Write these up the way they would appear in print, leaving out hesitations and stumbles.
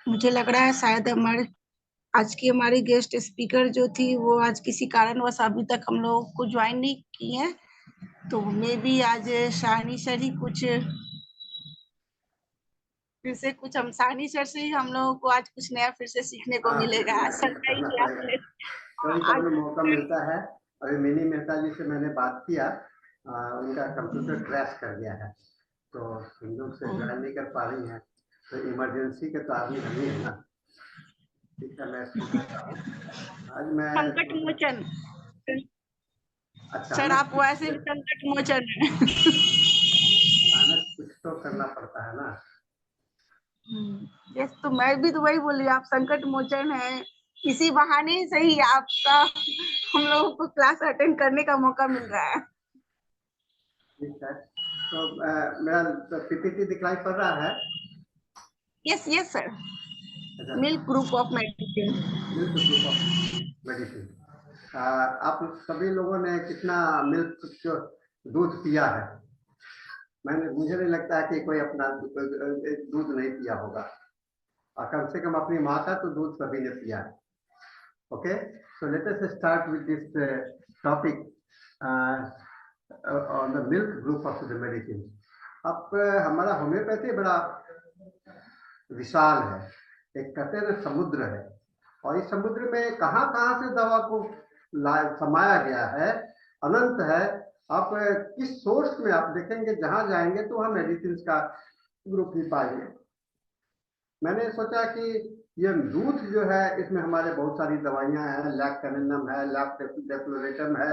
मुझे लग रहा है शायद हमारे आज की हमारी गेस्ट स्पीकर जो थी वो आज किसी कारणवश अभी तक हम लोग को ज्वाइन नहीं की है, तो मे बी आज शाहनी सर ही कुछ फिर से कुछ हम सानी सर से ही हम लोगों को आज कुछ नया फिर से सीखने को हाँ, मिलेगा। सर का ही करना क्लास पड़ेगा। ले कभी आज। कभी मौका मिलता है। अभी मिनी मेहता जी से मैंने बात किया, उनका कंप्यूटर क्रैश कर गया है, तो हम लोग से ज्वाइन नहीं कर पा रही हैं। तो इमरजेंसी के तो आदमी हम ही है ना। ठीक है, मैं समझाता हूँ। आज मैं संकट मोचन सर, अचानक आप वैसे भी संकट मोचन है। अचानक कुछ तो करना पड़ता है ना। यस, तो मैं भी तो वही बोली, आप संकट मोचन है। इसी बहाने सही आपका हम लोगों को क्लास अटेंड करने का मौका मिल रहा है। ठीक है, तो मेरा पीपीटी दिखाई पड़ रहा है। Yes yes sir. अच्छा, milk group of medicine. Milk group of medicine. आप सभी लोगों ने कितना मिल्क दूध पिया है? मुझे नहीं लगता है कि कोई अपना दूध नहीं पिया होगा, और कम से कम अपनी माँ का तो दूध सभी ने पिया है। Okay, so let us start with this topic on the milk group of the medicine. अब हमारा होम्योपैथी बड़ा विशाल है, एक कहते हैं समुद्र है, और इस समुद्र में कहां कहां से दवा को समाया गया है, अनंत है। आप किस सोर्स में आप देखेंगे, जहां जाएंगे तो वहां मेडिसिन का ग्रुप ही पाएंगे। मैंने सोचा कि ये दूध जो है, इसमें हमारे बहुत सारी दवाइयां हैं, लैक्टोनिनम है, लैक्टोडेक्लोरेटम है,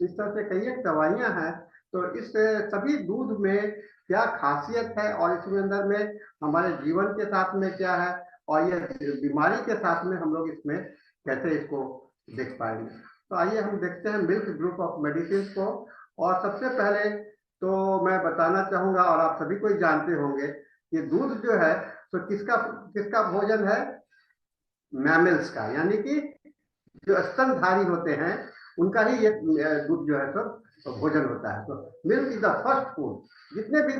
इस तरह से कई एक दवाइयां हैं। तो इस सभी दूध में क्या खासियत है, और इसमें अंदर में हमारे जीवन के साथ में क्या है, और ये बीमारी के साथ में हम लोग इसमें कैसे इसको देख पाएंगे। तो आइए हम देखते हैं मिल्क ग्रुप ऑफ मेडिसिन को। और सबसे पहले तो मैं बताना चाहूंगा, और आप सभी कोई जानते होंगे, कि दूध जो है तो किसका किसका भोजन है? मैमल्स का, यानी कि जो स्तनधारी होते हैं उनका ही ये दूध जो है तो भोजन होता है। तो milk is the first food. जितने भी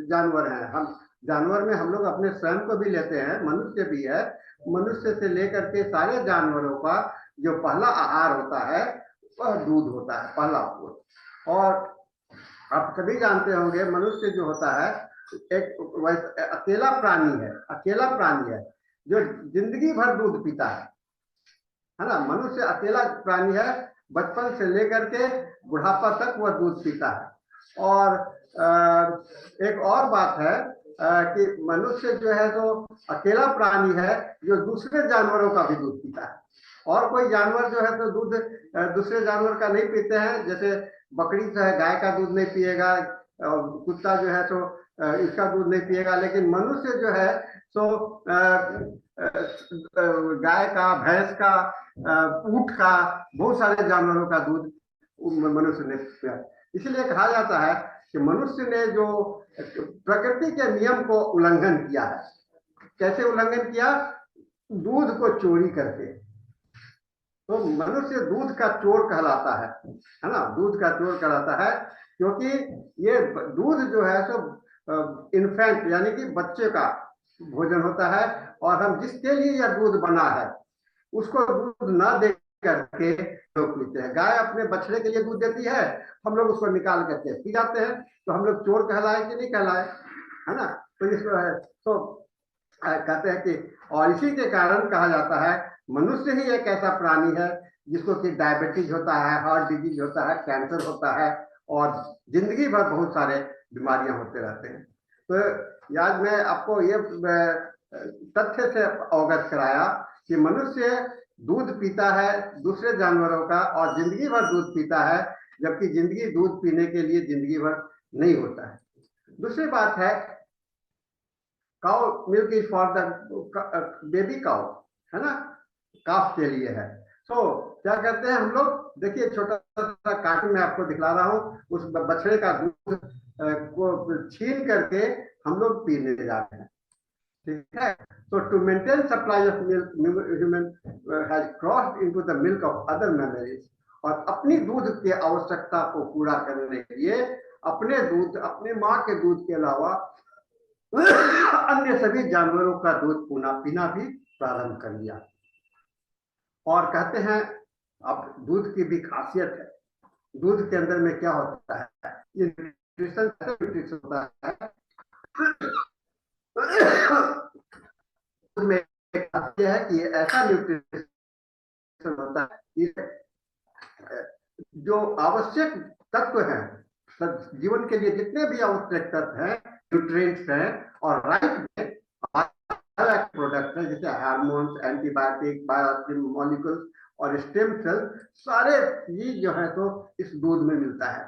जानवर हैं, हम जानवर में हम लोग अपने स्वयं को भी लेते हैं, मनुष्य भी है, मनुष्य से लेकर के सारे जानवरों का जो पहला आहार होता है वह दूध होता है, पहला फूड। और आप सभी जानते होंगे, मनुष्य जो होता है एक अकेला प्राणी है, अकेला प्राणी है जो जिंदगी भर दूध पीता है ना। मनुष्य अकेला प्राणी है, बचपन से लेकर के बुढ़ापा तक वह दूध पीता है। और एक और बात है कि मनुष्य जो है तो अकेला प्राणी है जो दूसरे जानवरों का भी दूध पीता है। और कोई जानवर जो है तो दूध दूसरे जानवर का नहीं पीते हैं, जैसे बकरी जो है गाय का दूध नहीं पिएगा, कुत्ता जो है तो इसका दूध नहीं पिएगा, लेकिन मनुष्य जो है तो गाय का, भैंस का, ऊंट का, बहुत सारे जानवरों का दूध मनुष्य ने पिया। इसलिए कहा जाता है कि मनुष्य ने जो प्रकृति के नियम को उल्लंघन किया है। कैसे उल्लंघन किया? दूध को चोरी करके। तो मनुष्य दूध का चोर कहलाता है ना, दूध का चोर कहलाता है, क्योंकि ये दूध जो है सो इन्फेंट यानी कि बच्चे का भोजन होता है, और हम जिसके लिए यह दूध बना है उसको दूध ना दे करके लोग पीते हैं। गाय अपने बछड़े के लिए दूध देती है, हम लोग उसको निकाल करके पी जाते हैं, तो हम लोग चोर कहलाए कि नहीं कहलाए, है ना। तो इसको है तो कहते हैं कि, और इसी के कारण कहा जाता है मनुष्य ही एक ऐसा प्राणी है जिसको कि डायबिटीज होता है, हार्ट डिजीज होता है, कैंसर होता है, और जिंदगी भर बहुत सारे बीमारियां होते रहते हैं। तो याद मैं आपको ये तथ्य से अवगत कराया कि मनुष्य दूध पीता है दूसरे जानवरों का, और जिंदगी भर दूध पीता है, जबकि जिंदगी दूध पीने के लिए जिंदगी भर नहीं होता है। दूसरी बात है, cow milk is for the baby cow, है ना, काफ के लिए है। तो क्या करते हैं हम लोग, देखिए छोटा सा कार्टून में आपको दिखला रहा हूँ, उस बछड़े का दूध को छीन करके हम लोग पीने जाते हैं। ठीक है, तो to maintain supply of milk human has crossed into the milk of other memories. और अपनी दूध की आवश्यकता को पूरा करने के लिए अपने दूध, अपने माँ के दूध के अलावा अन्य सभी जानवरों का दूध पीना भी प्रारंभ कर लिया। और कहते हैं अब दूध की भी खासियत है, दूध के अंदर में क्या होता है, ये न्यूट्रिशन होता है। दूध में एक खासियत है कि ये ऐसा न्यूट्रिशन होता है, जो आवश्यक तत्व हैं जीवन के लिए, जितने भी आवश्यक तत्व हैं, न्यूट्रिएंट्स हैं, और राइट अलग प्रोडक्ट है, जैसे हार्मोन्स, एंटीबायोटिक, बायोएक्टिव मॉलिक्यूल्स और स्टेम सेल, सारे चीज जो है तो इस दूध में मिलता है।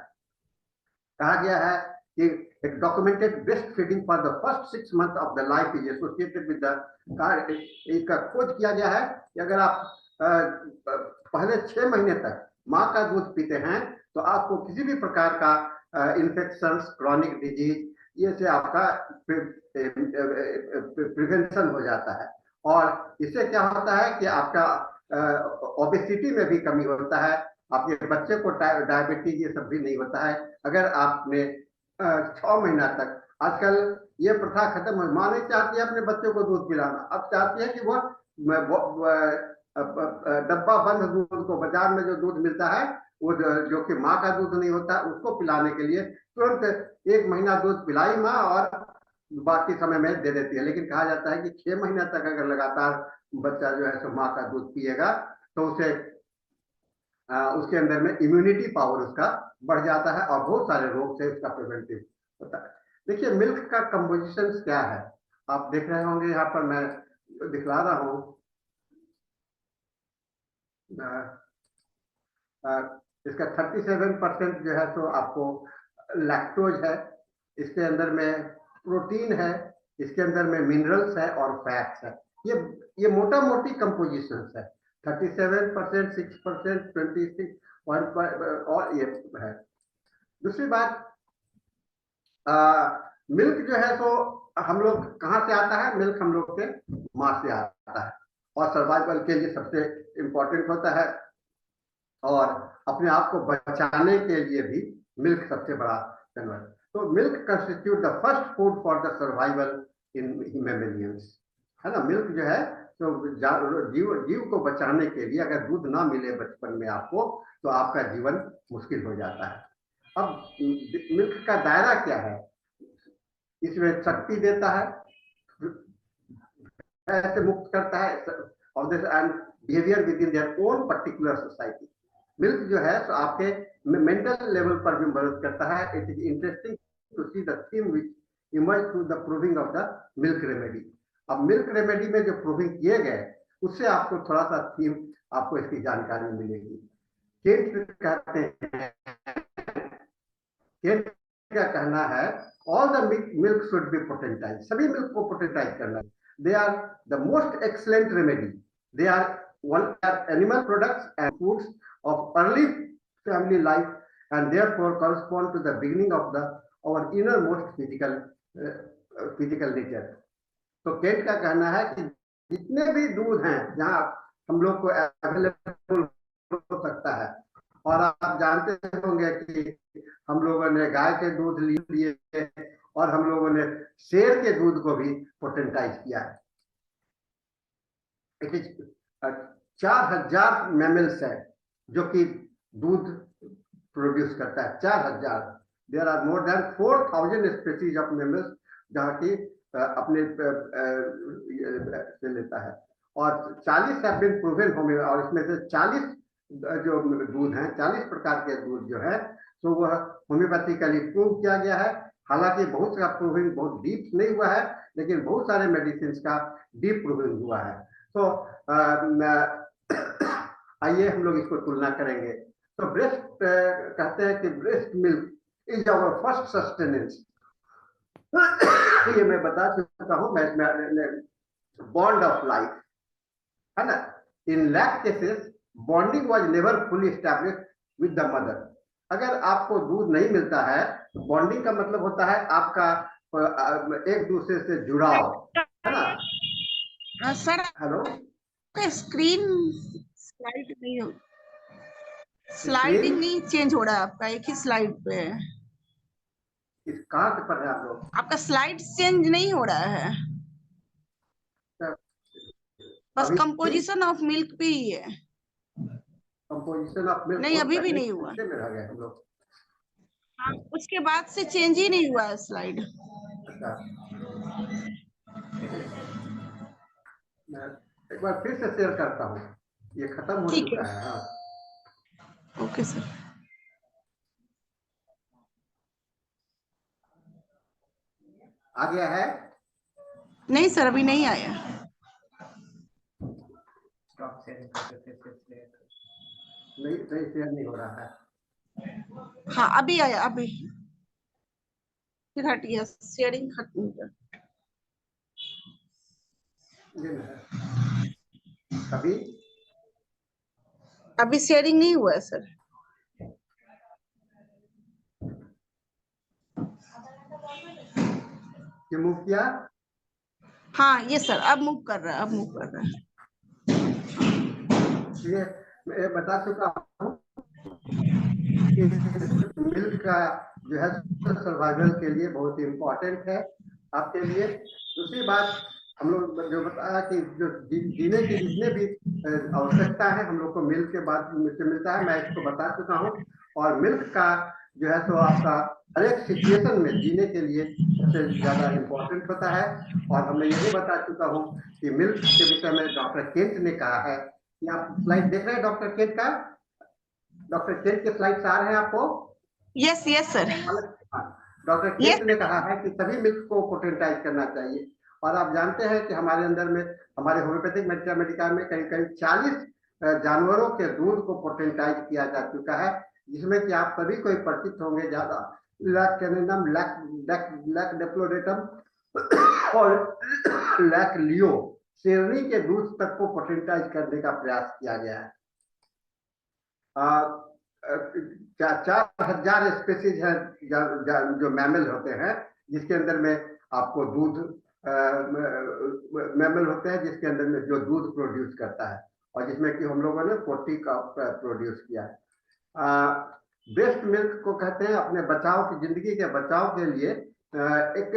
कहा गया है कि एक documented breast feeding for the first 6 month of the life is associated with the, इसका खोज किया गया है कि अगर आप पहले 6 महीने तक माँ का दूध पीते हैं तो आपको किसी भी प्रकार का इन्फेक्शन, क्रॉनिक डिजीज, ये से आपका प्रिवेंशन हो जाता है। और इससे क्या होता है कि आपका ओबेसिटी में भी कमी होता है, आपके बच्चे को डायबिटीज ये सब भी नहीं होता है अगर आपने 6 महीना तक। आजकल ये प्रथा खत्म हो, माँ नहीं चाहती है अपने बच्चे को दूध पिलाना, अब चाहती है कि वो डब्बा बंद दूध को, बाजार में जो दूध मिलता है वो जो कि माँ का दूध नहीं होता, उसको पिलाने के लिए तुरंत 1 महीना दूध पिलाई माँ और बाकी समय में दे देती है। लेकिन कहा जाता है कि 6 महीना तक अगर लगातार बच्चा जो है सो माँ का दूध पिएगा तो उसे उसके अंदर में इम्यूनिटी पावर उसका बढ़ जाता है और बहुत सारे रोग से उसका प्रिवेंटिव होता है। देखिए मिल्क का कंपोजिशन क्या है, आप देख रहे होंगे, यहाँ पर मैं दिखला रहा हूँ। इसका 37% जो है तो आपको लैक्टोज है, इसके अंदर में प्रोटीन है, इसके अंदर में मिनरल्स है और फैट्स है। ये मोटा मोटी कंपोजिशन है। 37%, 6%, 26 और ये है। दूसरी बात, मिल्क जो है तो हम लोग कहाँ से आता है, मिल्क हम लोग के माँ से आता है और सर्वाइवल के लिए सबसे इंपॉर्टेंट होता है और अपने आप को बचाने के लिए भी मिल्क सबसे बड़ा जानवर। तो milk constitute the first food for the survival in mammalians, है ना। मिल्क जो है तो जीव को बचाने के लिए, अगर दूध ना मिले बचपन में आपको तो आपका जीवन मुश्किल हो जाता है। अब मिल्क का दायरा क्या है, इसमें शक्ति देता है, ऐसे मुक्त करता है of this and behaviour with in their own particular society. Milk जो है तो आपके मेंटल लेवल पर भी मदद करता है। It is interesting to see the theme which emerge through the proving of the milk remedy. अब मिल्क रेमेडी में जो प्रूविंग किए गए उससे आपको थोड़ा सा थीम, आपको इसकी जानकारी मिलेगी। केंट कहते हैं, केंट का कहना है all the milk should be potentise, सभी मिल्क को पोटेंटाइज करना है। They are the most excellent remedy. They are animal products and foods of early family life and therefore correspond to the beginning of our innermost physical nature. तो Kent का कहना है कि जितने भी दूध हैं जहाँ हम लोग को अवेलेबल हो सकता है, और आप जानते होंगे कि हम लोगों ने गाय के दूध लिए और हम लोगों ने शेर के दूध को भी पोटेंटाइज किया है। इट इज 4000 मैमल्स है जो कि दूध प्रोड्यूस करता है, 4000। There are more than 4000 species of mammals जहाँ की अपने से लेता है, और 40 हैव बीन प्रूवन होमे, और इसमें से 40 जो दूध हैं, 40 प्रकार के दूध जो है तो वह होम्योपैथिकली प्रूव किया गया है। हालांकि बहुत सा प्रूविंग बहुत डीप नहीं हुआ है, लेकिन बहुत सारे मेडिसिन का डीप प्रूविंग हुआ है। तो आइए हम लोग इसको तुलना करेंगे। तो ब्रेस्ट कहते हैं कि breast milk is our first sustenance. ये मैं बता सकता हूँ, बॉन्ड ऑफ लाइफ, है ना। In lack cases bonding was never fully established with the mother. अगर आपको दूध नहीं मिलता है तो बॉन्डिंग का मतलब होता है आपका एक दूसरे से जुड़ाव, है ना। सर हेलो, स्क्रीन स्लाइड नहीं हो, स्लाइडिंग नहीं चेंज हो रहा है आपका, एक ही स्लाइड पे है। इस कहाँ से पढ़े आप लोग? आपका स्लाइड चेंज नहीं हो रहा है, बस अभी कंपोजिशन ऑफ मिल्क पे ही है। कंपोजिशन ऑफ मिल्क नहीं, बहुत अभी भी पहले नहीं हुआ। पीछे में रह गए हम लोग। हाँ, उसके बाद से चेंज ही नहीं हुआ है स्लाइड। अच्छा, मैं एक बार फिर से शेयर करता हूँ, ये खत्म हो ठीक चुका है, है। हाँ, ओके सर। आ गया है। नहीं सर, अभी नहीं आया। नहीं, सही शेयर नहीं हो रहा है। हाँ, अभी आया, अभी फिर हट गया, शेयरिंग खत्म हो गया। ये ना है। कभी अभी शेयरिंग नहीं हुआ है सर। ये मूव किया। हाँ ये सर, अब मूव कर रहा है, अब मूव कर रहा है। ये मैं बता चुका हूँ कि मिल्क का जो है सर्वाइवल के लिए बहुत इम्पोर्टेंट है आपके लिए। दूसरी बात, हम लोग जो बताया कि जो जीने की जितने भी आवश्यकता है हम लोग को मिल्क के बाद से मिलता है, मैं इसको बता चुका हूँ। और मिल्क का जो है सो आपका हर एक सिचुएशन में जीने के लिए सबसे ज्यादा इम्पोर्टेंट होता है। और हमने ये भी बता चुका हूँ कि मिल्क के विषय में डॉक्टर केंट ने कहा है कि आप स्लाइड देख रहे हैं डॉक्टर केंट का, डॉक्टर केंट के स्लाइड्स आ रहे हैं आपको? Yes yes sir. हाँ, डॉक्टर यस। केंट ने कहा है कि सभी मिल्क को पोटेंटाइज करना चाहिए। और आप जानते हैं कि हमारे अंदर में, हमारे होम्योपैथिक मेडिका में करीब करीब 40 जानवरों के दूध को पोटेंटाइज किया जा चुका है, जिसमें कि आप सभी को परिचित होंगे ज्यादा, लैक कैनिनम, लैक लैक लैक डेप्लोडेटम और लैक लियो, शेरनी के दूध तक को पोटेंटाइज करने का प्रयास किया गया है। 4,000 स्पेसीज है जो मैमल होते हैं, जिसके अंदर में आपको दूध मैमल होते हैं जिसके अंदर में जो दूध प्रोड्यूस करता है, और जिसमें कि हम लोगों ने 40 का प्रोड्यूस किया है। बेस्ट मिल्क को कहते हैं अपने बचाव की, जिंदगी के बचाव के लिए एक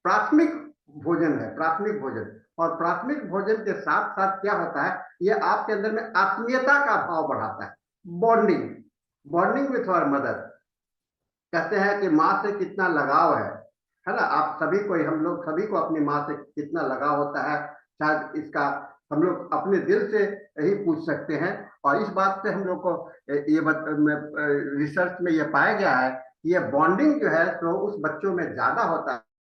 प्राथमिक भोजन है, प्राथमिक भोजन। और प्राथमिक भोजन के साथ साथ क्या होता है, ये आपके अंदर में आत्मीयता का भाव बढ़ाता है, bonding, bonding with our mother. कहते हैं कि माँ से कितना लगाव है ना? आप सभी को, हम लोग सभी को अपनी माँ से कितना लगाव होता है, शायद इसका हम लोग अपने दिल से ही पूछ सकते हैं। और इस बात से हम लोग को ये रिसर्च में ये पाया गया है कि ये बॉन्डिंग जो है तो उस बच्चों में ज्यादा होता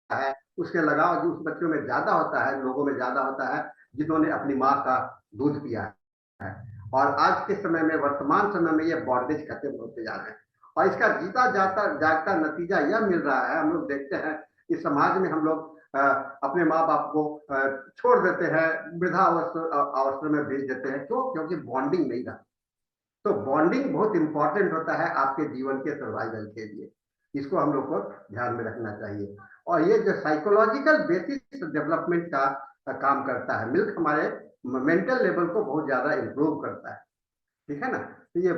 है, उसके लगाव जो उस बच्चों में ज्यादा होता है, लोगों में ज्यादा होता है जिन्होंने अपनी माँ का दूध पिया है। और आज के समय में, वर्तमान समय में, ये बॉन्डेज खत्म होते जा रहे हैं। और इसका जीता जाता जागता नतीजा यह मिल रहा है, हम लोग देखते हैं कि समाज में हम लोग अपने माँ बाप को छोड़ देते हैं, वृद्धावस्था में भेज देते हैं। क्यों? क्योंकि बॉन्डिंग नहीं रहा। तो बॉन्डिंग बहुत इंपॉर्टेंट होता है आपके जीवन के सर्वाइवल के लिए, इसको हम लोग को ध्यान में रखना चाहिए। और ये जो साइकोलॉजिकल बेसिस डेवलपमेंट का काम करता है, मिल्क हमारे मेंटल लेवल को बहुत ज्यादा इंप्रूव करता है, ठीक है ना? तो ये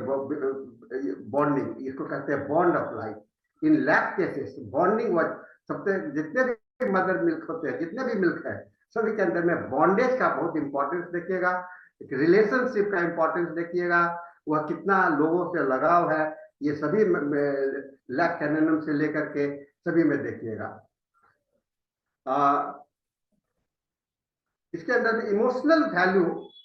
बॉन्डिंग, इसको कहते हैं bond of life. In lack cases bonding सबसे, जितने भी मदर मिल्क होते हैं, जितने भी मिल्क है, सभी के अंदर में बॉन्डेज का बहुत इंपॉर्टेंस देखिएगा, एक रिलेशनशिप का इंपॉर्टेंस देखिएगा, वह कितना लोगों से लगाव है, ये सभी लैक कैनिनम से लेकर के सभी में देखिएगा। इसके अंदर इमोशनल वैल्यू,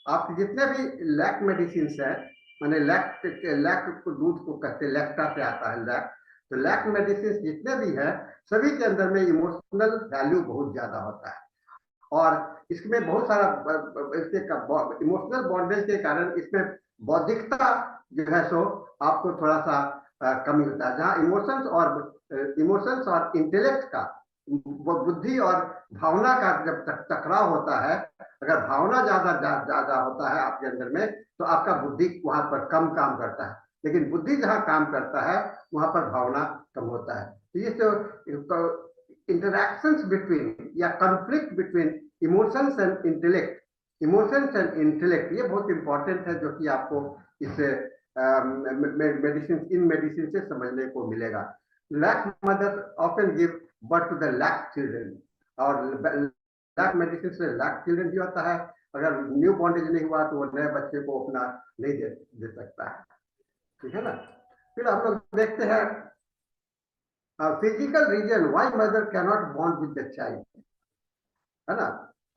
आपके जितने भी लैक मेडिसिन है, माने लैक को दूध को कहते हैं, लैक्टा से आता है लैक, तो लैक मेडिसिन जितने भी है सभी के अंदर में इमोशनल वैल्यू बहुत ज्यादा होता है। और इसमें बहुत सारा इसके इमोशनल बॉन्डेज के कारण इसमें बौद्धिकता जो है सो आपको थोड़ा सा कमी होता है। जहाँ इमोशंस और इंटेलेक्ट का, बुद्धि और भावना का जब टकराव होता है, अगर भावना ज्यादा होता है आपके अंदर में, तो आपका बुद्धि वहां पर कम काम करता है, लेकिन बुद्धि जहां काम करता है वहां पर भावना कम होता है। तो ये जो इंटरैक्शंस बिटवीन या conflict between emotions and intellect, emotions and intellect, ये बहुत इंपॉर्टेंट है, जो कि आपको इससे इन मेडिसिन से समझने को मिलेगा। lack mothers often give birth to the lack children, और lack मेडिसिन से lack children भी होता है। अगर न्यू बॉन्डेज नहीं हुआ तो वो नए बच्चे को अपना नहीं दे सकता है, ठीक है ना। फिर हम लोग देखते हैं physical reason why mother can not bond with the child, है ना।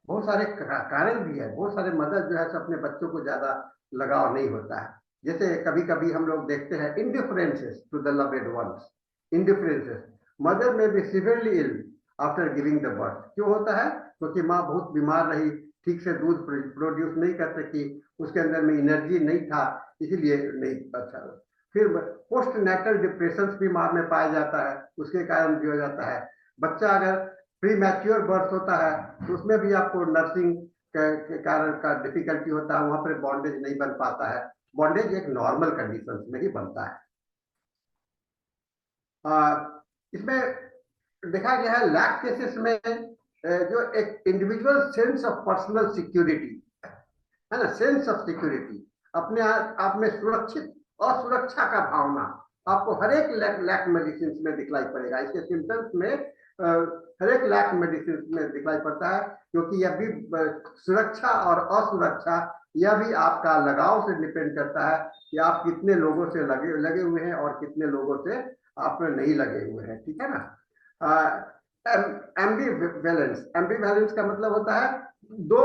बहुत सारे कारण भी है, बहुत सारे मदर जो है अपने बच्चों को ज्यादा लगाव नहीं होता है। जैसे कभी कभी हम लोग देखते हैं indifferences to the loved ones, indifferences, mother may be severely ill after giving the birth. क्यों होता है? क्योंकि माँ बहुत बीमार रही, ठीक से दूध प्रोड्यूस नहीं कर सकी, उसके अंदर में एनर्जी नहीं था, इसीलिए नहीं अच्छा। फिर पोस्ट नेटल डिप्रेशन भी माँ में पाया जाता है, उसके कारण भी हो जाता है। बच्चा अगर प्री मैच्योर बर्थ होता है तो उसमें भी आपको नर्सिंग के कारण का डिफिकल्टी होता है, वहां पर बॉन्डेज नहीं बन पाता है। बॉन्डेज एक नॉर्मल कंडीशन में ही बनता है। इसमें देखा गया है लैक केसेस में जो एक individual sense of personal security है ना, सेंस ऑफ सिक्योरिटी, अपने आप में सुरक्षित और सुरक्षा का भावना आपको हर एक लैक मेडिसिन में दिखलाई पड़ेगा। इसके सिम्टम्स में हर एक लैक मेडिसिन में दिखलाई पड़ता है, क्योंकि यह भी सुरक्षा और असुरक्षा यह भी आपका लगाव से डिपेंड करता है कि आप कितने लोगों से लगे हुए हैं और कितने लोगों से आप नहीं लगे हुए हैं, ठीक है ना। एम्बीवैलेंस, एम्बीवैलेंस का मतलब होता है दो,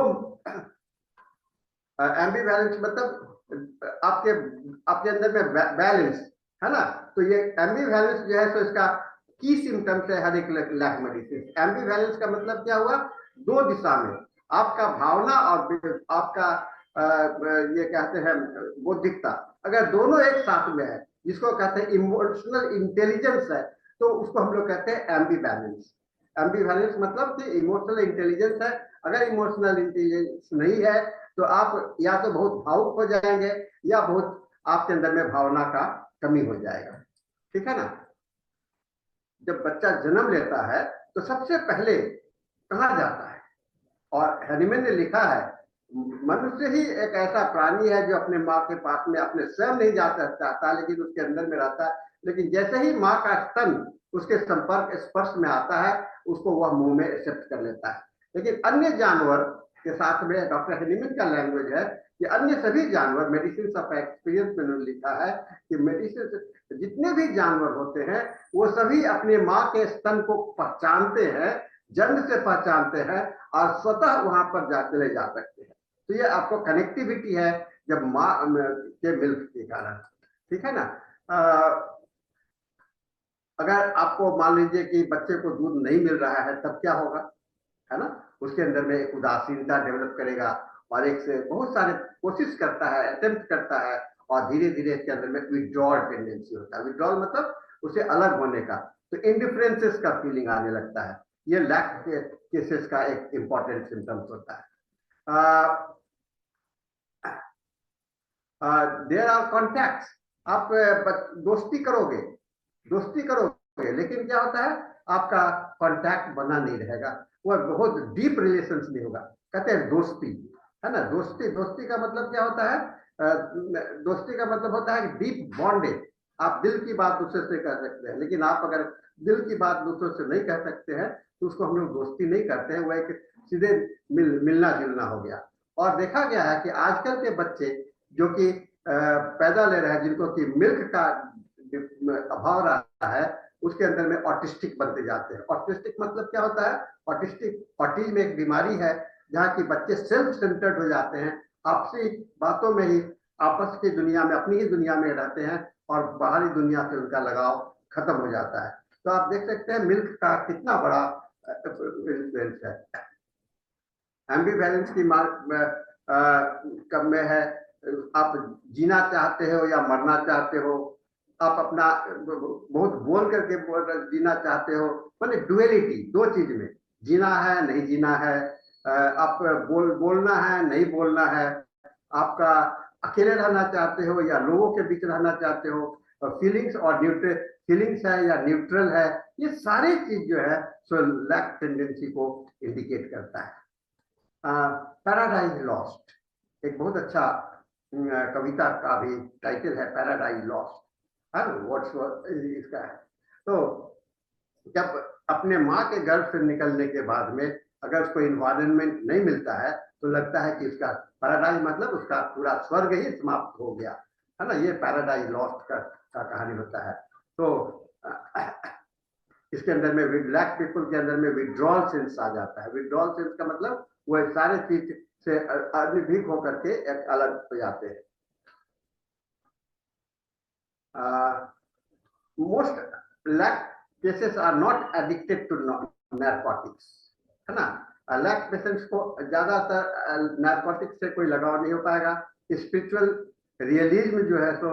एम्बीवैलेंस मतलब आपके आपके अंदर में बैलेंस है ना। तो ये एम्बीवैलेंस जो है तो इसका की सिम्टम्स है हर एक लैक मेडिसिन। एम्बीवैलेंस का मतलब क्या हुआ? दो दिशा में आपका भावना और आपका ये कहते हैं बौद्धिकता, अगर दोनों एक साथ में है, जिसको कहते हैं इमोशनल इंटेलिजेंस है, तो उसको हम लोग कहते हैं एम्बीवैलेंस। एम्बीवैलेंस मतलब कि इमोशनल इंटेलिजेंस है। अगर इमोशनल इंटेलिजेंस नहीं है तो आप या तो बहुत भावुक हो जाएंगे या बहुत आपके अंदर में भावना का कमी हो जाएगा, ठीक है ना। जब बच्चा जन्म लेता है तो सबसे पहले कहाँ जाता है? और हैनीमैन ने लिखा है मनुष्य ही एक ऐसा प्राणी है जो अपने माँ के पास में अपने स्वयं नहीं जाता चाहता, लेकिन उसके अंदर में रहता है। लेकिन जैसे ही माँ का स्तन उसके संपर्क स्पर्श में आता है, उसको वह मुंह में एक्सेप्ट कर लेता है। लेकिन अन्य जानवर के साथ में डॉक्टर हैनीमैन का लैंग्वेज है कि अन्य सभी जानवर, मेडिसिन ऑफ एक्सपीरियंस में लिखा है कि मेडिसिन जितने भी जानवर होते हैं वो सभी अपने माँ के स्तन को पहचानते हैं, जन्म से पहचानते हैं और स्वतः वहां पर चले जा सकते हैं। तो ये आपको कनेक्टिविटी है जब माँ के मिल्क के कारण, ठीक है ना। अगर आपको मान लीजिए कि बच्चे को दूध नहीं मिल रहा है तब क्या होगा, है ना। उसके अंदर में एक उदासीनता डेवलप करेगा और एक से बहुत सारे कोशिश करता है, अटेम्प्ट करता है, और धीरे धीरे इसके अंदर में विड्रॉल टेंडेंसी होता है। विड्रॉल मतलब उसे अलग होने का, तो इंडिफरेंसेस का फीलिंग आने लगता है। ये लैक केसेस का एक इंपॉर्टेंट सिम्टम्स होता है। देयर आर कॉन्टैक्ट्स, आप दोस्ती करोगे, दोस्ती करोगे, लेकिन क्या होता है आपका कॉन्टैक्ट बना नहीं रहेगा, वह बहुत डीप रिलेशन नहीं होगा। कहते हैं दोस्ती, है ना। दोस्ती, दोस्ती का मतलब क्या होता है? दोस्ती का मतलब होता है डीप बॉन्डेज। आप दिल की बात दूसरे से कर सकते हैं, लेकिन आप अगर दिल की बात दूसरों से नहीं कर सकते हैं तो उसको हम लोग दोस्ती नहीं करते हैं, वह एक सीधे मिलना जुलना हो गया। और देखा गया है कि आजकल के बच्चे जो कि पैदा ले रहे हैं, जिनको कि मिल्क का अभाव रहा है, उसके अंदर में ऑटिस्टिक बनते जाते हैं। ऑटिस्टिक मतलब क्या होता है? ऑटिस्टिक, ऑटिज्म एक बीमारी है जहाँ की बच्चे सेल्फ सेंटर्ड हो जाते हैं, आपसी बातों में ही, आपस की दुनिया में, अपनी ही दुनिया में रहते हैं और बाहरी दुनिया से उनका लगाव खत्म हो जाता है। तो आप देख सकते हैं मिल्क का कितना बड़ा इन्फ्लुएंस है। एम्बिवैलेंस की मार्क कब में है? आप जीना चाहते हो या मरना चाहते हो, आप अपना बहुत बोल करके जीना चाहते हो, माने डुअलिटी, दो चीज में जीना है नहीं जीना है, आप बोलना है नहीं बोलना है, आपका अकेले रहना चाहते हो या लोगों के बीच रहना चाहते हो, फीलिंग्स और न्यूट्रल, फीलिंग्स है या न्यूट्रल है, ये सारी चीज जो है सो लैक टेंडेंसी को इंडिकेट करता है। पैराडाइज लॉस्ट, एक बहुत अच्छा कविता का भी टाइटल है पैराडाइज लॉस्ट, है ना, वर्ड्सवर्थ इसका है। तो जब अपने माँ के गर्भ से निकलने के बाद में अगर उसको इन्वायरमेंट नहीं मिलता है तो लगता है कि उसका पैराडाइज मतलब उसका पूरा स्वर्ग ही समाप्त हो गया, है ना। ये पैराडाइज लॉस्ट का कहानी होता है। तो इसके अंदर में ब्लैक पीपल के अंदर में विड्रॉल सेंस आ जाता है। विड्रॉल सेंस का मतलब वो सारे चीज से आदमी भीख होकर के एक अलग हो जाते हैं। Most black cases are not addicted to narcotics, है ना। लैक पेशेंट्स को ज्यादातर नारकोटिक्स से कोई लगाव नहीं हो पाएगा। स्पिरिचुअल रियलिज्म जो है सो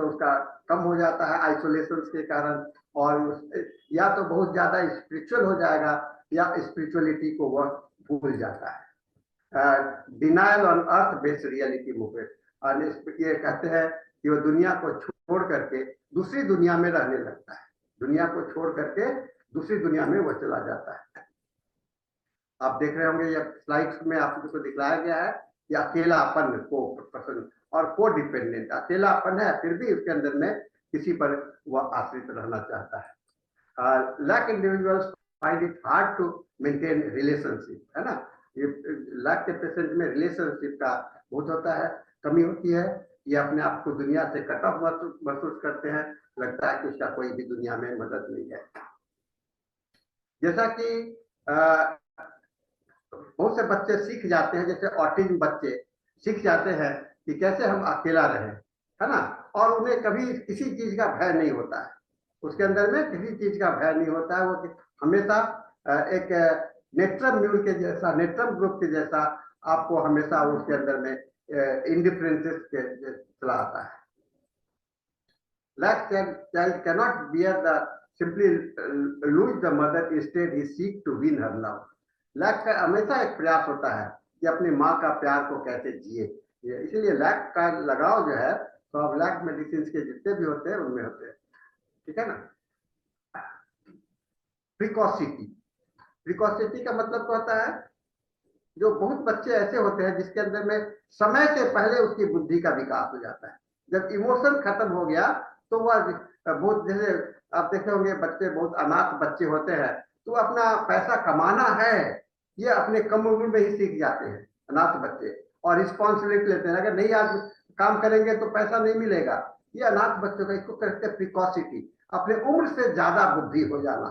उसका कम हो जाता है आइसोलेशन के कारण, और या तो बहुत ज्यादा स्पिरिचुअल हो जाएगा या स्पिरिचुअलिटी को वह भूल जाता है। Denial on earth based reality movement, और ये कहते हैं कि वो दुनिया को छोड़ करके दूसरी दुनिया में रहने लगता है। दुनिया को छोड़ करके दूसरी दुनिया में वो चला जाता है। आप देख रहे होंगे ये स्लाइड्स में आपको दिखाया गया है कि अकेलापन को पसंद और को डिपेंडेंट, अकेलापन है फिर भी उसके अंदर में किसी पर वह आश्रित रहना चाहता है। Lac individuals find it hard to maintain relationship, है ना। ये लैक के पेशेंट में रिलेशनशिप का बहुत होता है, कमी होती है। ये अपने आप को दुनिया से कट ऑफ महसूस करते हैं, लगता है कि उसका कोई भी दुनिया में मदद नहीं है। जैसा कि बहुत से बच्चे सीख जाते हैं, जैसे ऑटिज्म बच्चे सीख जाते हैं कि कैसे हम अकेला रहें, है ना। और उन्हें कभी किसी चीज का भय नहीं होता है, उसके अंदर में किसी चीज का भय नहीं होता है। वो हमेशा एक नेट्रम म्यूल के जैसा, नेट्रम ग्रुप के जैसा आपको हमेशा उसके अंदर में इंडिफरेंसेस के चला आता है। Like child cannot bear the simply lose the mother, instead he seek to win her love. Lac का हमेशा एक प्रयास होता है कि अपनी माँ का प्यार को कैसे जिए। इसीलिए लैक का लगाव जो है तो अब लैक मेडिसिन के जितने भी होते हैं उनमें होते हैं, ठीक है ना। प्रिकॉसिटी, प्रिकॉसिटी का मतलब क्या होता है, जो बहुत बच्चे ऐसे होते हैं जिसके अंदर में समय के पहले उसकी बुद्धि का विकास हो जाता है। जब इमोशन खत्म हो गया तो वह बहुत, जैसे आप देखे होंगे बच्चे बहुत अनाथ बच्चे होते हैं तो अपना पैसा कमाना है ये अपने कम उम्र में ही सीख जाते हैं अनाथ बच्चे, और रिस्पॉन्सिबिलिटी लेते हैं। अगर नहीं आज काम करेंगे तो पैसा नहीं मिलेगा। ये अनाथ बच्चों का, इसको कहते हैं प्रिकॉसिटी, अपने उम्र से ज्यादा बुद्धि हो जाना।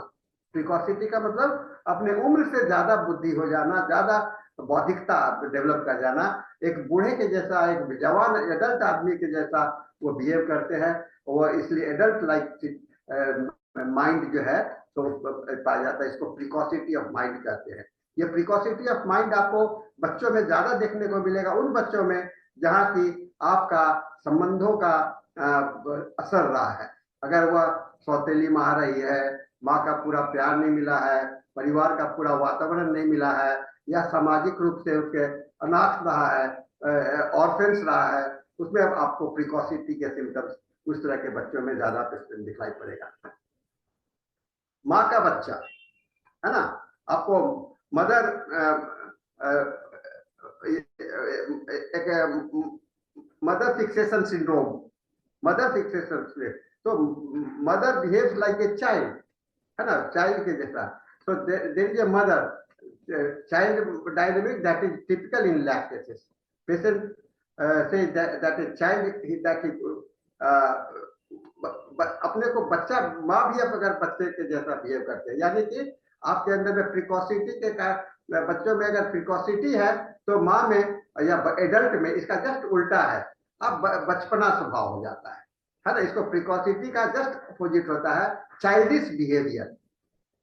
प्रिकॉसिटी का मतलब अपने उम्र से ज्यादा बुद्धि हो जाना, ज्यादा बौद्धिकता डेवलप कर जाना। एक बूढ़े के जैसा, एक जवान एडल्ट आदमी के जैसा वो बिहेव करते हैं। वो इसलिए एडल्ट लाइक माइंड जो है तो पाया जाता है। इसको प्रिकॉसिटी ऑफ माइंड कहते हैं। ये प्रिकॉसिटी ऑफ माइंड आपको बच्चों में ज्यादा देखने को मिलेगा, उन बच्चों में जहाँ की आपका संबंधों का असर रहा है। अगर वह सौतेली माँ रही है, माँ का पूरा प्यार नहीं मिला है, परिवार का पूरा वातावरण नहीं मिला है, या सामाजिक रूप से उसके अनाथ रहा है, ऑर्फेंस रहा है, उसमें अब आपको प्रिकॉसिटी के सिम्टम्स उस तरह के बच्चों में ज्यादा दिखाई पड़ेगा। माँ का बच्चा, है ना, आपको मदर एक mother fixation syndrome, mother fixation से तो mother behaves like a child, है ना, चाइल्ड के जैसा। So there is a mother child dynamic that is typical in lab cases. Patient says that a child that is अपने को बच्चा, माँ भी अब अगर बच्चे के जैसा बिहेव करते हैं, यानी कि आपके अंदर में प्रिकॉसिटी के कारण, बच्चों में अगर प्रिकॉसिटी है तो माँ में या एडल्ट में इसका जस्ट उल्टा है, अब बचपना स्वभाव हो जाता है ना। इसको प्रिकॉसिटी का जस्ट अपोजिट होता है चाइल्डिश बिहेवियर।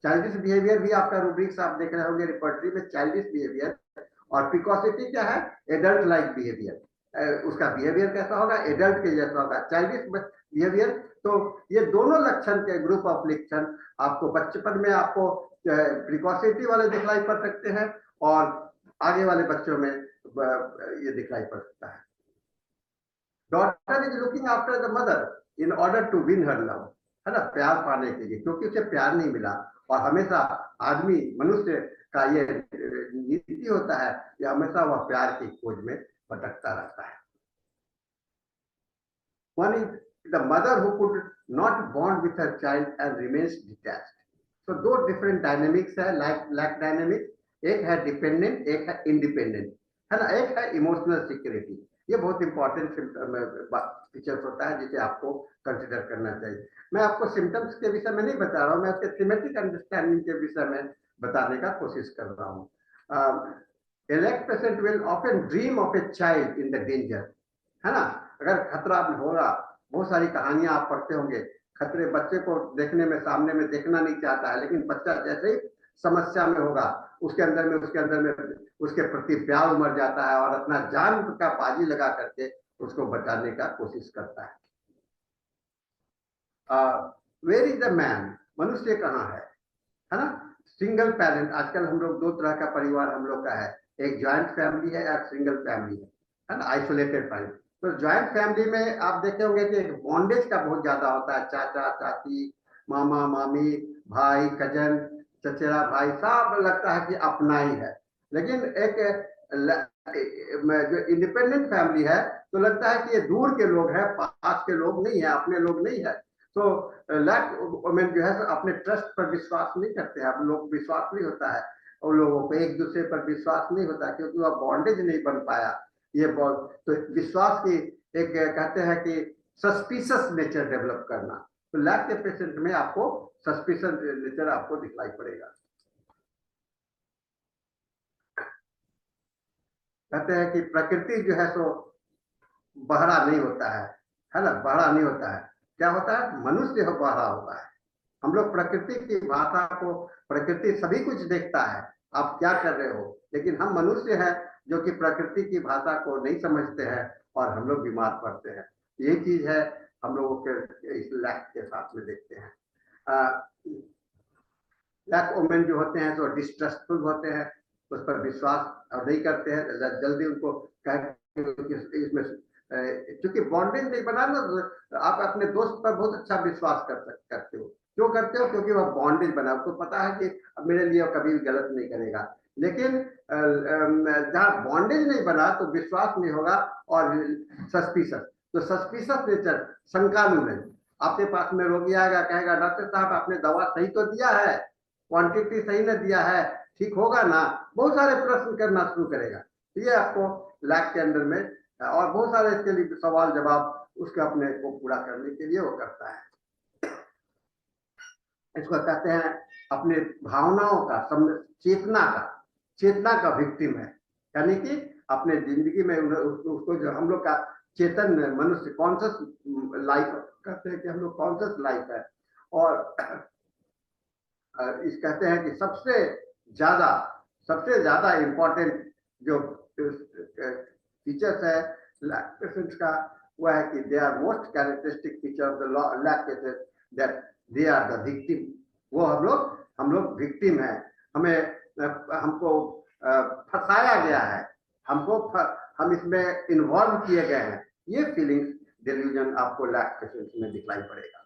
चाइल्डिश बिहेवियर भी आपका रूब्रिक्स आप देख रहे होंगे रिपर्टरी में, चाइल्डिश बिहेवियर। और प्रिकॉसिटी क्या है, एडल्ट लाइक बिहेवियर। उसका बिहेवियर कैसा होगा, एडल्ट के जैसा होगा, चाइल्डिश बिहेवियर। तो ये दोनों लक्षण के ग्रुप ऑफ लक्षण आपको बचपन में आपको प्रिकॉसिटी वाले दिखलाई पड़ सकते हैं और आगे वाले बच्चों में ये दिखलाई पड़ सकता है। Daughter is looking after the mother in order to win her love, है ना, प्यार पाने के लिए, क्योंकि उसे प्यार नहीं मिला। और हमेशा आदमी, मनुष्य का ये नीति होता है कि हमेशा वह प्यार की खोज में भटकता रहता है। One is the mother who could not bond with her child and remains detached. So दो different dynamics है lack dynamics, एक है डिपेंडेंट, एक है इंडिपेंडेंट, है ना, एक है इमोशनल सिक्योरिटी। ये बहुत इंपॉर्टेंट फीचर्स होता है जिसे आपको कंसिडर करना चाहिए। मैं आपको सिम्टम्स के विषय में नहीं बता रहा हूँ, मैं उसके थीमेटिक अंडरस्टैंडिंग के विषय में बताने का कोशिश कर रहा हूँ। elect patient will often dream of a child in the danger, है ना। अगर खतरा होगा, बहुत सारी कहानियां आप पढ़ते होंगे, खतरे बच्चे को देखने में सामने में देखना नहीं चाहता है, लेकिन बच्चा जैसे ही समस्या में होगा उसके अंदर में उसके प्रति प्यार उमड़ जाता है और अपना जान का बाजी लगा करके उसको बचाने का कोशिश करता है। वेयर इज द मैन, मनुष्य कहाँ है ना। सिंगल पेरेंट, आजकल हम लोग दो तरह का परिवार हम लोग का है, एक ज्वाइंट फैमिली है, एक सिंगल फैमिली है ना, आइसोलेटेड फैमिली। तो ज्वाइंट फैमिली में आप देखे होंगे कि बॉन्डेज का बहुत ज्यादा होता है, चाचा चाची, मामा मामी, भाई कजन, चचेरा भाई, सब लगता है कि अपना ही है। लेकिन एक जो इंडिपेंडेंट फैमिली है तो लगता है कि ये दूर के लोग हैं, पास के लोग नहीं है, अपने लोग नहीं है। तो लैक वुमेन जो है अपने ट्रस्ट पर विश्वास नहीं करते हैं, अब लोग विश्वास नहीं होता है और लोगों को एक दूसरे पर विश्वास नहीं होता क्योंकि वह बॉन्डेज नहीं बन पाया। ये तो विश्वास की एक कहते हैं कि सस्पिशियस नेचर डेवलप करना, तो लैक के पेशेंट में आपको सस्पिशियस नेचर आपको दिखलाई पड़ेगा। कहते हैं कि प्रकृति जो है सो बहरा नहीं होता है ना, बहरा नहीं होता है। क्या होता है, मनुष्य बहरा होता है। हम लोग प्रकृति की भाषा को, प्रकृति सभी कुछ देखता है आप क्या कर रहे हो, लेकिन हम मनुष्य हैं जो कि प्रकृति की भाषा को नहीं समझते हैं और हम लोग बीमार पड़ते हैं। यही चीज है हम लोगों के इस लैक के साथ में देखते हैं। लैक वुमेन जो होते हैं तो डिस्ट्रस्टफुल होते हैं, उस पर विश्वास और नहीं करते हैं, जल्दी उनको इसमें क्योंकि बॉन्डिंग नहीं बना ना, आप अपने दोस्त पर बहुत अच्छा विश्वास करते हो। क्यों करते हो, क्योंकि वह बॉन्डेज बना, उसको पता है कि अब मेरे लिए कभी भी गलत नहीं करेगा। लेकिन जहाँ बॉन्डेज नहीं बना तो विश्वास नहीं होगा और सस्पिशियस, तो सस्पिशियस नेचर, शंकालु नहीं। आपके पास में रोगी आएगा, कहेगा डॉक्टर साहब आपने दवा सही तो दिया है, क्वांटिटी सही ना दिया है, ठीक होगा ना, बहुत सारे प्रश्न करना शुरू करेगा। ये आपको लैक के अंदर में, और बहुत सारे इसके लिए सवाल जवाब उसके अपने को पूरा करने के लिए वो करता है। इसको कहते हैं अपने भावनाओं का, चेतना का विक्टिम है, यानी कि अपने जिंदगी में उसको जो हम लोग का चेतन मनुष्य, कॉन्शियस लाइफ कहते हैं कि हम लोग कॉन्शियस लाइफ है। और इस कहते हैं कि सबसे ज्यादा इंपॉर्टेंट जो फीचर्स है लैक पेशेंट्स का, वह है कि they are most characteristic feature of the lac patient that they are the victim. वो हम लोग विक्टिम है, हमको फंसाया गया है, हम इसमें इन्वॉल्व किए गए हैं। ये फीलिंग्स डिल्यूजन आपको लैक पेशेंट्स में दिखलाई पड़ेगा।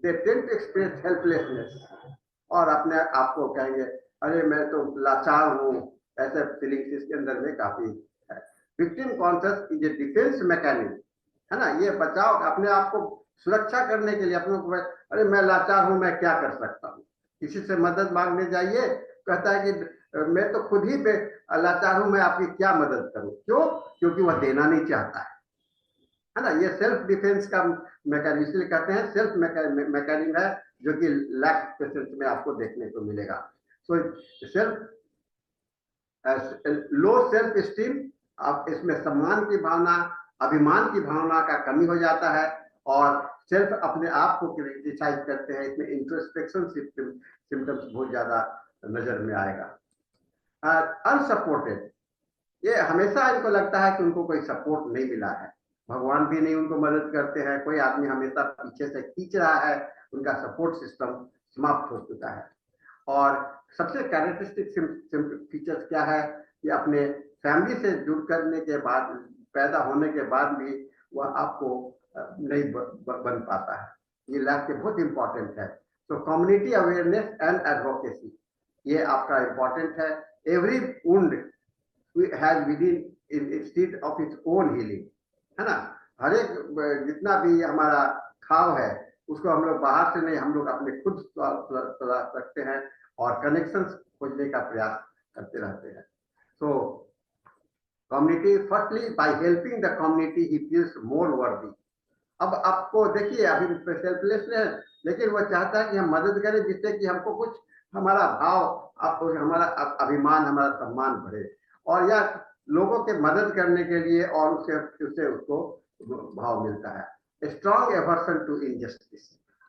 They tend to express helplessness, और अपने आप को कहेंगे अरे मैं तो लाचार हूँ, ऐसे फीलिंग्स इसके अंदर में काफी है। Victim conscious is a defence mechanism, है ना, ये बचाव, अपने आप को सुरक्षा करने के लिए अपने को, अरे मैं लाचार हूँ, मैं क्या कर सकता हूँ, किसी से मदद मांगने जाइए, कहता है कि मैं तो खुद ही लाचार हूँ, मैं आपकी क्या मदद करूँ। क्यों, क्योंकि वह देना नहीं चाहता है ना। ये सेल्फ डिफेंस का मैकेनिज्म, इसलिए कहते हैं सेल्फ मैकेनिज्म है, जो कि लैक पेशेंट में आपको देखने को मिलेगा। सो लो सेल्फ स्टीम, आप इसमें सम्मान की भावना, अभिमान की भावना का कमी हो जाता है, और सेल्फ अपने आप को क्रिटिसाइज करते हैं, इसमें इंट्रोस्पेक्शन सिम्टम्स बहुत ज्यादा नजर में आएगा। अनसपोर्टेड, ये हमेशा इनको लगता है कि उनको कोई सपोर्ट नहीं मिला है, भगवान भी नहीं उनको मदद करते हैं, कोई आदमी हमेशा पीछे से खींच रहा है, उनका सपोर्ट सिस्टम समाप्त हो चुका है। और सबसे कैरेक्टरिस्टिक फीचर्स क्या है कि अपने फैमिली से जुड़ करने के बाद, पैदा होने के बाद भी वह आपको नहीं बन पाता है। ये लैक के बहुत इंपॉर्टेंट है। तो कम्युनिटी अवेयरनेस एंड एडवोकेसी, ये आपका इंपॉर्टेंट है। Every wound has within in state of its own healing, है ना। हर एक जितना भी हमारा खाव है उसको हम लोग बाहर से नहीं, हम लोग अपने खुद तलाश सकते हैं और कनेक्शन खोजने का प्रयास करते रहते हैं। सो community, firstly by helping the community he feels more वर्दी। अब आपको देखिए, अभी सेल्फलेस है, लेकिन वो चाहता है कि हम मदद करें जिससे कि हमको कुछ हमारा भाव, हमारा अभिमान, हमारा सम्मान बढ़े, और या लोगों के मदद करने के लिए, और उससे उसको भाव मिलता है। स्ट्रॉन्ग एवर्सन टू इनजस्टिस,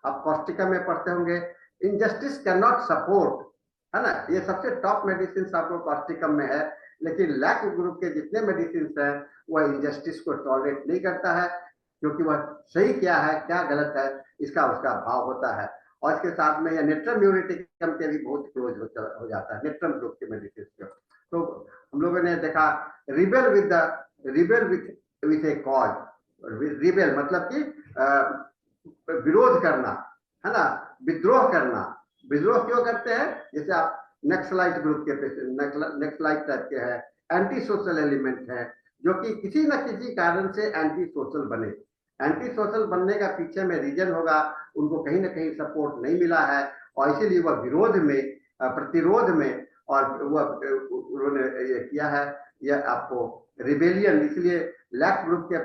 आप कॉस्टिका में पढ़ते होंगे, इनजस्टिस कैन नॉट सपोर्ट, है ना, ये सबसे टॉप मेडिसिन आपको कॉस्टिकम में है। लेकिन लैक ग्रुप के जितने मेडिसिन हैं वह इनजस्टिस को टॉलरेट नहीं करता है, क्योंकि वह सही क्या है क्या गलत है इसका उसका भाव होता है। और इसके साथ में यह नेट्रम यूरिटिकम के भी बहुत क्लोज हो जाता है, नेट्रम ग्रुप के मेडिसिन के। तो हम लोगों ने देखा, rebel with A cause, rebel मतलब कि विरोध करना, है ना, विद्रोह करना। विद्रोह क्यों करते हैं? जैसे आप नक्सलाइट ग्रुप के पेशेंट, नक्सलाइट टाइप के हैं, एंटी सोशल एलिमेंट है, जो कि किसी न किसी कारण से एंटी सोशल बने। एंटी सोशल बनने का पीछे में रीजन होगा, उनको कहीं ना कहीं सपोर्ट नहीं मिला है, और इसीलिए वह विरोध में, प्रतिरोध में, और वह उन्होंने ये किया है। यह आपको रिबेलियन, इसलिए लैक ग्रुप के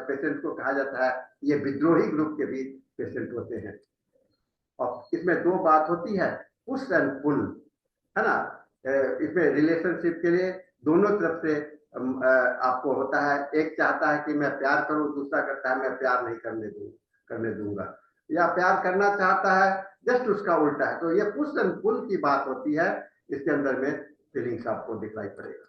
पेशेंट को कहा जाता है ये विद्रोही ग्रुप के भी पेशेंट होते हैं। और इसमें दो बात होती है, पुश एंड पुल, है ना। इसमें रिलेशनशिप के लिए दोनों तरफ से आपको होता है, एक चाहता है कि मैं प्यार करूं, दूसरा कहता है मैं प्यार नहीं करने दूंगा, या प्यार करना चाहता है, जस्ट उसका उल्टा है। तो ये पुश एंड पुल की बात होती है, इसके अंदर में फीलिंग्स आपको दिखाई पड़ेगा।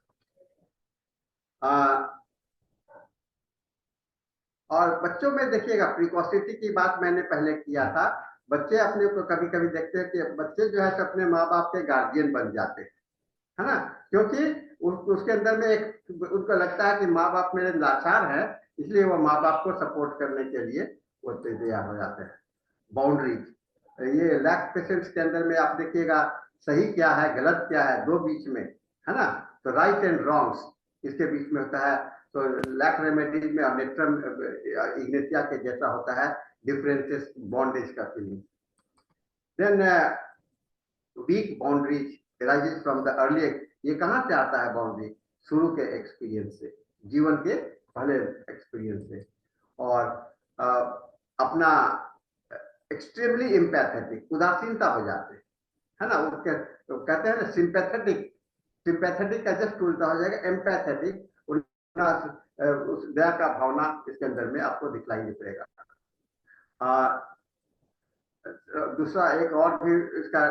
और बच्चों में देखिएगा, प्रिकॉसिटी की बात मैंने पहले किया था, बच्चे अपने को कभी कभी देखते हैं कि बच्चे जो है अपने माँ बाप के गार्जियन बन जाते हैं, है ना, क्योंकि उसके अंदर में एक उनको लगता है कि माँ बाप मेरे लाचार है, इसलिए वो माँ बाप को सपोर्ट करने के लिए वो तैयार हो जाते हैं। बाउंड्रीज, ये लैक पेशेंट्स के अंदर में आप देखिएगा, सही क्या है गलत क्या है, दो बीच में, है ना, तो राइट एंड रॉन्ग्स इसके बीच में होता है। तो लैक रेमेडीज में और नेट्रम इग्नेशिया के जैसा होता है, डिफरेंसेस बॉन्डेज का feeling. Then weak boundaries arises from the early, ये कहाँ से आता है बाउंड्री? शुरू के एक्सपीरियंस से, जीवन के पहले एक्सपीरियंस से। और अपना एक्सट्रीमली इम्पैथेटिक, उदासीनता हो जाते हैं, है ना, उसके तो कहते हैं ना सिंपैथेटिक, सिंपैथेटिक का जस्ट उल्टा हो जाएगा एम्पैथेटिक, उस दया का भावना इसके अंदर में आपको दिखलाई नहीं पड़ेगा। दूसरा एक और भी इसका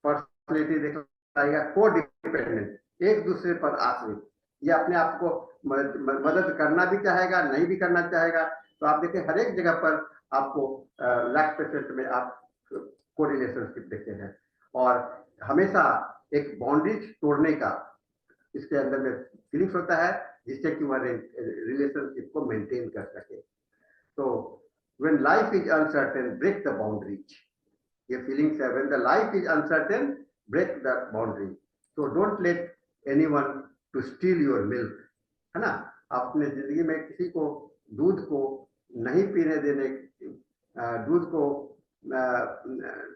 पर्सनैलिटी दिखाएगा, को डिपेंडेंट, एक दूसरे पर आश्रित, ये अपने आप को मदद करना भी चाहेगा, नहीं भी करना चाहेगा। तो आप देखिए हर एक जगह पर आपको लैक पेशेंट में आप को रिलेशनशिप देखते हैं, और हमेशा एक बाउंड्रीज तोड़ने का इसके अंदर में फीलिंग्स होता है, जिससे कि वह रिलेशनशिप को मेंटेन कर सके। तो when life is uncertain, break the boundaries, ये फीलिंग्स है, when the life is uncertain, break the boundary, so don't let anyone to steal your milk, है ना। आप अपने जिंदगी में किसी को दूध को नहीं पीने देने, दूध को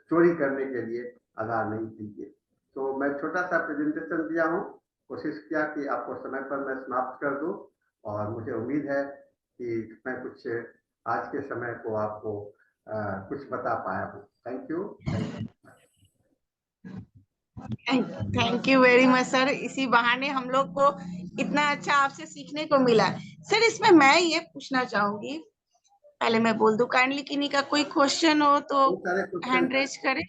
चोरी करने के लिए आधार नहीं दीजिए। तो मैं छोटा सा प्रेजेंटेशन दिया हूँ, कोशिश किया कि आपको समय पर मैं समाप्त कर दूं, और मुझे उम्मीद है कि मैं कुछ आज के समय को आपको कुछ बता पाया हूँ। Thank you. Thank you very much sir, इसी बहाने हम लोग को इतना अच्छा आपसे सीखने को मिला। सर इसमें मैं ये पूछना चाहूंगी, पहले मैं बोल दूं काइंडली, किन्हीं का कोई क्वेश्चन हो तो हैंड रेज करें।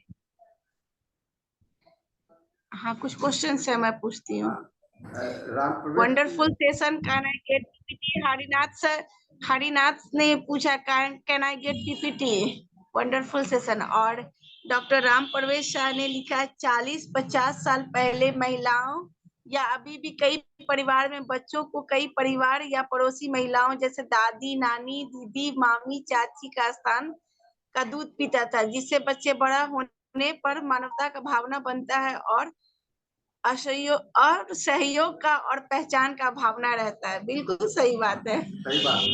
हाँ कुछ क्वेश्चन है, मैं पूछती हूँ। Wonderful session, can I get PPT? Harinath sir, Harinath ने पूछा can I get PPT, wonderful session. और डॉक्टर राम प्रवेश शाह ने लिखा है 40-50 साल पहले महिलाओं या अभी भी कई परिवार में बच्चों को कई परिवार या पड़ोसी महिलाओं जैसे दादी, नानी, दीदी, मामी, चाची का स्थान का दूध पीता था, जिससे बच्चे बड़ा होने पर मानवता का भावना बनता है और असहयोग और सहयोग का और पहचान का भावना रहता है। बिल्कुल सही बात है। सही बात है।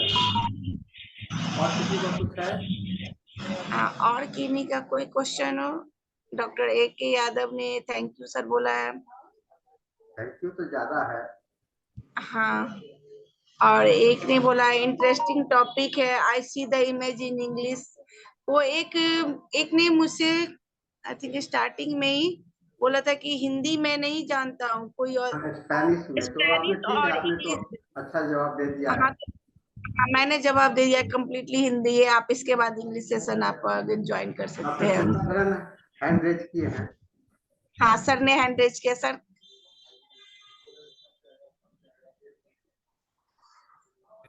और किसी को कुछ है? और किन्हीं का कोई क्वेश्चन हो? Doctor A.K. यादव ने थैंक यू सर बोला है। थैंक यू तो ज्यादा है। हाँ, और एक ने बोला इंटरेस्टिंग टॉपिक है, I see the image in English. वो एक ने मुझसे आई थिंक स्टार्टिंग में ही बोला था कि हिंदी में नहीं जानता हूँ कोई और स्पेनिश में तो आपने स्पेनिश ठीक है, और आपने तो इंग्लिश। अच्छा जवाब दे दिया है। हाँ, मैंने जवाब दे दिया कम्प्लीटली हिंदी है। आप इसके बाद इंग्लिश सेशन आप ज्वाइन कर सकते आपने हैं। सर हैंड रेज किए हैं? हाँ, सर ने हैंड रेज किया sir.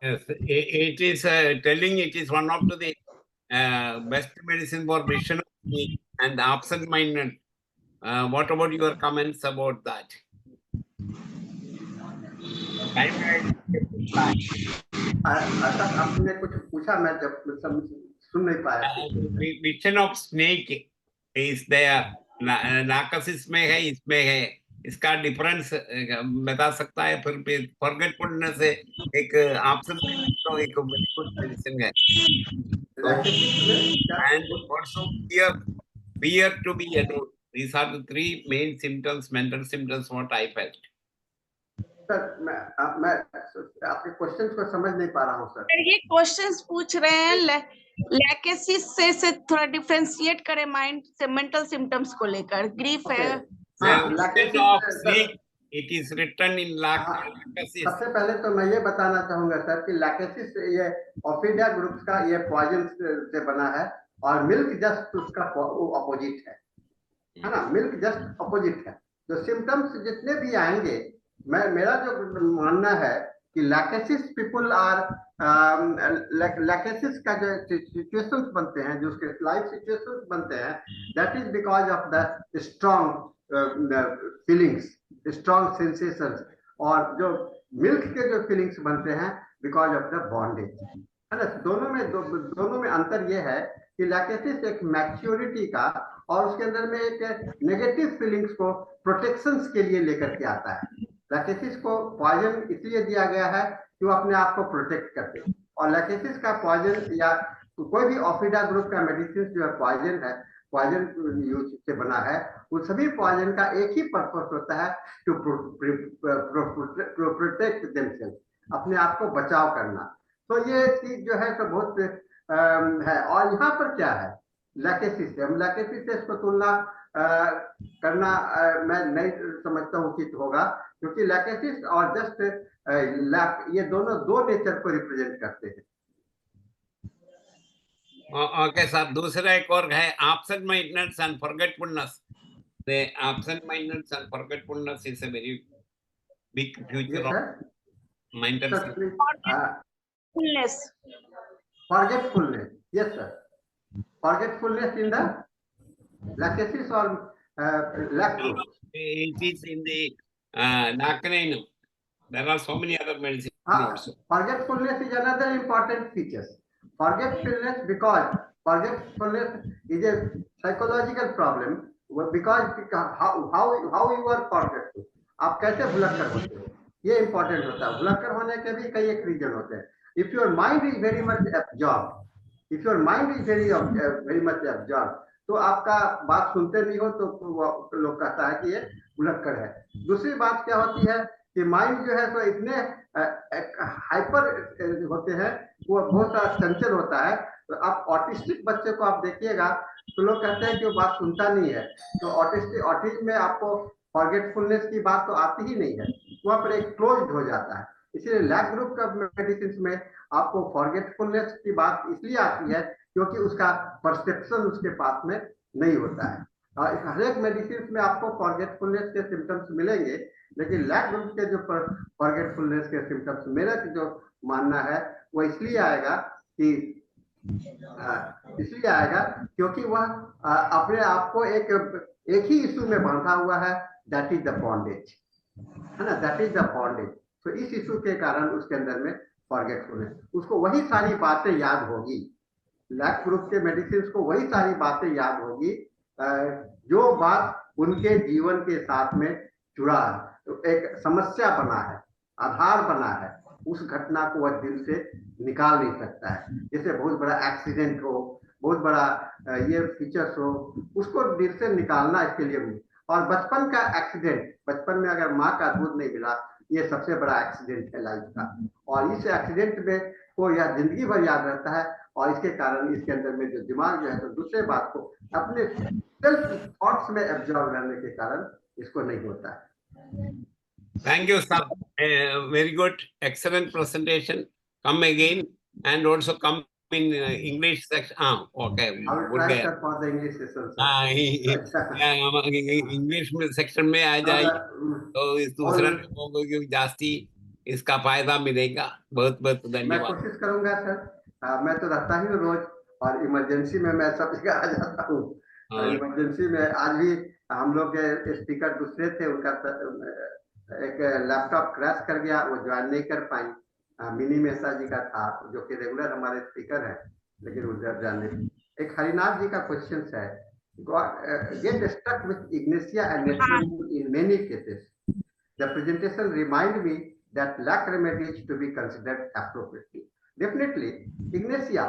Yes, it is telling it is one of the best medicine for vision and absent-minded. What about your comments about that? ऐसा आपने कुछ पूछा, मैं जब सुन नहीं पाया। Vision of snake is there. नाकसिस में है, इसमें है, इसका डिफरेंस बता सकता है? फिर फॉरगेटफुलनेस से एक ऑप्शन तो एक मेडिसिन है। And also fear to be alone. These are the three main symptoms, mental symptoms what I felt. Sir मैं आपके क्वेश्चंस को समझ नहीं पा रहा हूँ सर। ये क्वेश्चंस पूछ रहे हैं लैकेसिस से थोड़ा डिफरेंशिएट करें माइंड से मेंटल सिम्टम्स को लेकर। ग्रीफ है। It is written in lackesis. सबसे पहले तो मैं ये बताना चाहूंगा सर कि लैकेसिस ये ऑफिडिया ग्रुप्स का ये पॉइजन से बना है और मिल्क जस्ट उसका अपोजिट है ना। मिल्क जस्ट अपोजिट है। तो सिम्टम्स जितने भी आएंगे, मेरा जो मानना है कि लैकेसिस पीपल आर लैकेसिस का जो सिचुएशंस बनते हैं, जो उसके लाइफ सिचुएशंस बनते हैं, that is because of the strong feelings, strong sensations. और जो मिल्क के जो फीलिंग्स बनते हैं बिकॉज ऑफ द बॉन्डेज, है ना। दोनों में अंतर ये है कि लैकेसिस एक मैच्योरिटी का और उसके अंदर में एक नेगेटिव फीलिंग्स को प्रोटेक्शंस के लिए लेकर के आता है। लैकेसिस को पॉइजन इसलिए दिया गया है कि वो अपने आप को प्रोटेक्ट करते। और लैकेसिस का पॉइजन या कोई भी ऑफिडा ग्रुप का मेडिसिन जो है पॉइजन है, पॉइजन यूज से बना है, उन सभी पॉइजन का एक ही पर्पस होता है, टू प्रोटेक्ट देमसेल्फ, अपने आप को बचाव करना। तो ये चीज जो है तो बहुत है। और यहाँ पर क्या है लैकेसिस से, हम लैकेसिस से इसको तुलना करना मैं नहीं समझता हूँ कि होगा, क्योंकि लैकेसिस और जस्ट ये दोनों दो नेचर को रिप्रेजेंट करते हैं। ओके सर, दूसरा एक और है absent mindedness and forgetfulness. The absent mindedness and forgetfulness is a very big future of mental forgetfulness. Forgetfulness, yes sir. Forgetfulness in the lackesis or lactose. It is in the Nakananum. There are so many other medicines also. Forgetfulness is another important feature. Forgetfulness, because forgetfulness is a psychological problem, because how you are forgetful, आप कैसे भुलक्कड़ होते हो, ये important होता है। भुलक्कड़ होने के भी कई एक रीजन होते हैं। If your mind is very much absorb, if your mind is very much absorb, तो आपका बात सुनते नहीं हो तो लोग कहता है कि ये भुलक्कड़ है। दूसरी बात क्या होती है कि माइंड जो है तो इतने हाइपर होते हैं, वो बहुत सारा चंचल होता है। तो आप ऑटिस्टिक बच्चे को आप देखिएगा तो लोग कहते हैं कि वो बात सुनता नहीं है। तो ऑटिज्म में आपको फॉरगेटफुलनेस की बात तो आती ही नहीं है, वहां पर एक क्लोज्ड हो जाता है। इसीलिए लैक ग्रुप का मेडिसिन में आपको फॉरगेटफुलनेस की बात इसलिए आती है क्योंकि उसका परसेप्शन उसके पास में नहीं होता है। हर एक मेडिसिन में आपको फॉरगेटफुलनेस के सिम्टम्स मिलेंगे, लेकिन लैक ग्रुप के जो फॉरगेटफुलनेस के सिम्टम्स, मेरा जो मानना है वो इसलिए आएगा क्योंकि वह अपने आप को एक ही इशू में बांधा हुआ है, दैट इज द बॉन्डेज, है ना, दैट इज द बॉन्डेज। तो इस इशू के कारण उसके अंदर में फॉरगेटफुलनेस, उसको वही सारी बातें याद होगी, लैक ग्रुप के मेडिसिन को वही सारी बातें याद होगी जो बात उनके जीवन के साथ में जुड़ा है, तो एक समस्या बना है, आधार बना है, उस घटना को वह दिल से निकाल नहीं सकता है। जैसे बहुत बड़ा एक्सीडेंट हो, बहुत बड़ा ये फीचर्स हो, उसको दिल से निकालना इसके लिए। और बचपन का एक्सीडेंट, बचपन में अगर माँ का दूध नहीं मिला, ये सबसे बड़ा एक्सीडेंट है लाइफ का, और इस एक्सीडेंट में को यह जिंदगी भर याद रहता है, और इसके कारण इसके अंदर में जो दिमाग जो है तो दूसरे बात को अपने सेल्फ थॉट्स में एब्जॉर्व करने के कारण इसको नहीं होता है। Thank you, sir. Very good, excellent presentation. Come again and also come in English section. Okay. I will Good try, day. sir, for the English session, sir. English में section में आ जाए तो इस दूसरे लोगों को जास्ती इसका फायदा मिलेगा। बहुत बहुत मैं धन्यवाद। कोशिश करूंगा सर, मैं तो रहता ही हूँ रोज, और इमरजेंसी में मैं सब जगह आ जाता हूँ। इमरजेंसी में आज भी हम लोग के स्पीकर दूसरे थे, उनका एक लैपटॉप क्रैश कर गया, वो ज्वाइन नहीं कर पाई। मिनी मेहता जी का था, जो कि रेगुलर हमारे स्पीकर है, लेकिन उधर जाने। एक हरिनाथ जी का क्वेश्चन है, get stuck with Ignacia and Neptune in many cases. The presentation remind me that lack remedy is to be considered appropriately. Definitely, Ignacia,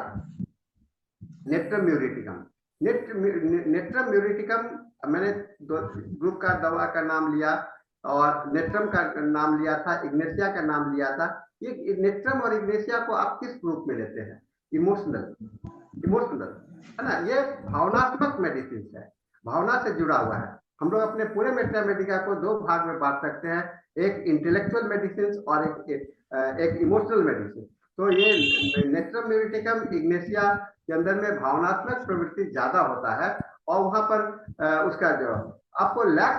Nectrum muriaticum. Nectrum muriaticum, मैंने ग्रुप का दवा का नाम लिया और नेट्रम का नाम लिया था, इग्नेशिया का नाम लिया था। ये नेट्रम और इग्नेशिया को आप किस ग्रुप में लेते हैं? इमोशनल है ना, ये भावनात्मक मेडिसिन है, भावना से जुड़ा हुआ है। हम लोग अपने पूरे मेडिका को दो भाग में बांट सकते हैं, एक इंटेलेक्चुअल मेडिसिन और एक इमोशनल मेडिसिन। तो ये नेट्रम म्यूरिटिकम इग्नेशिया के अंदर में भावनात्मक प्रवृत्ति ज्यादा होता है, और वहां पर उसका जो आपको लैक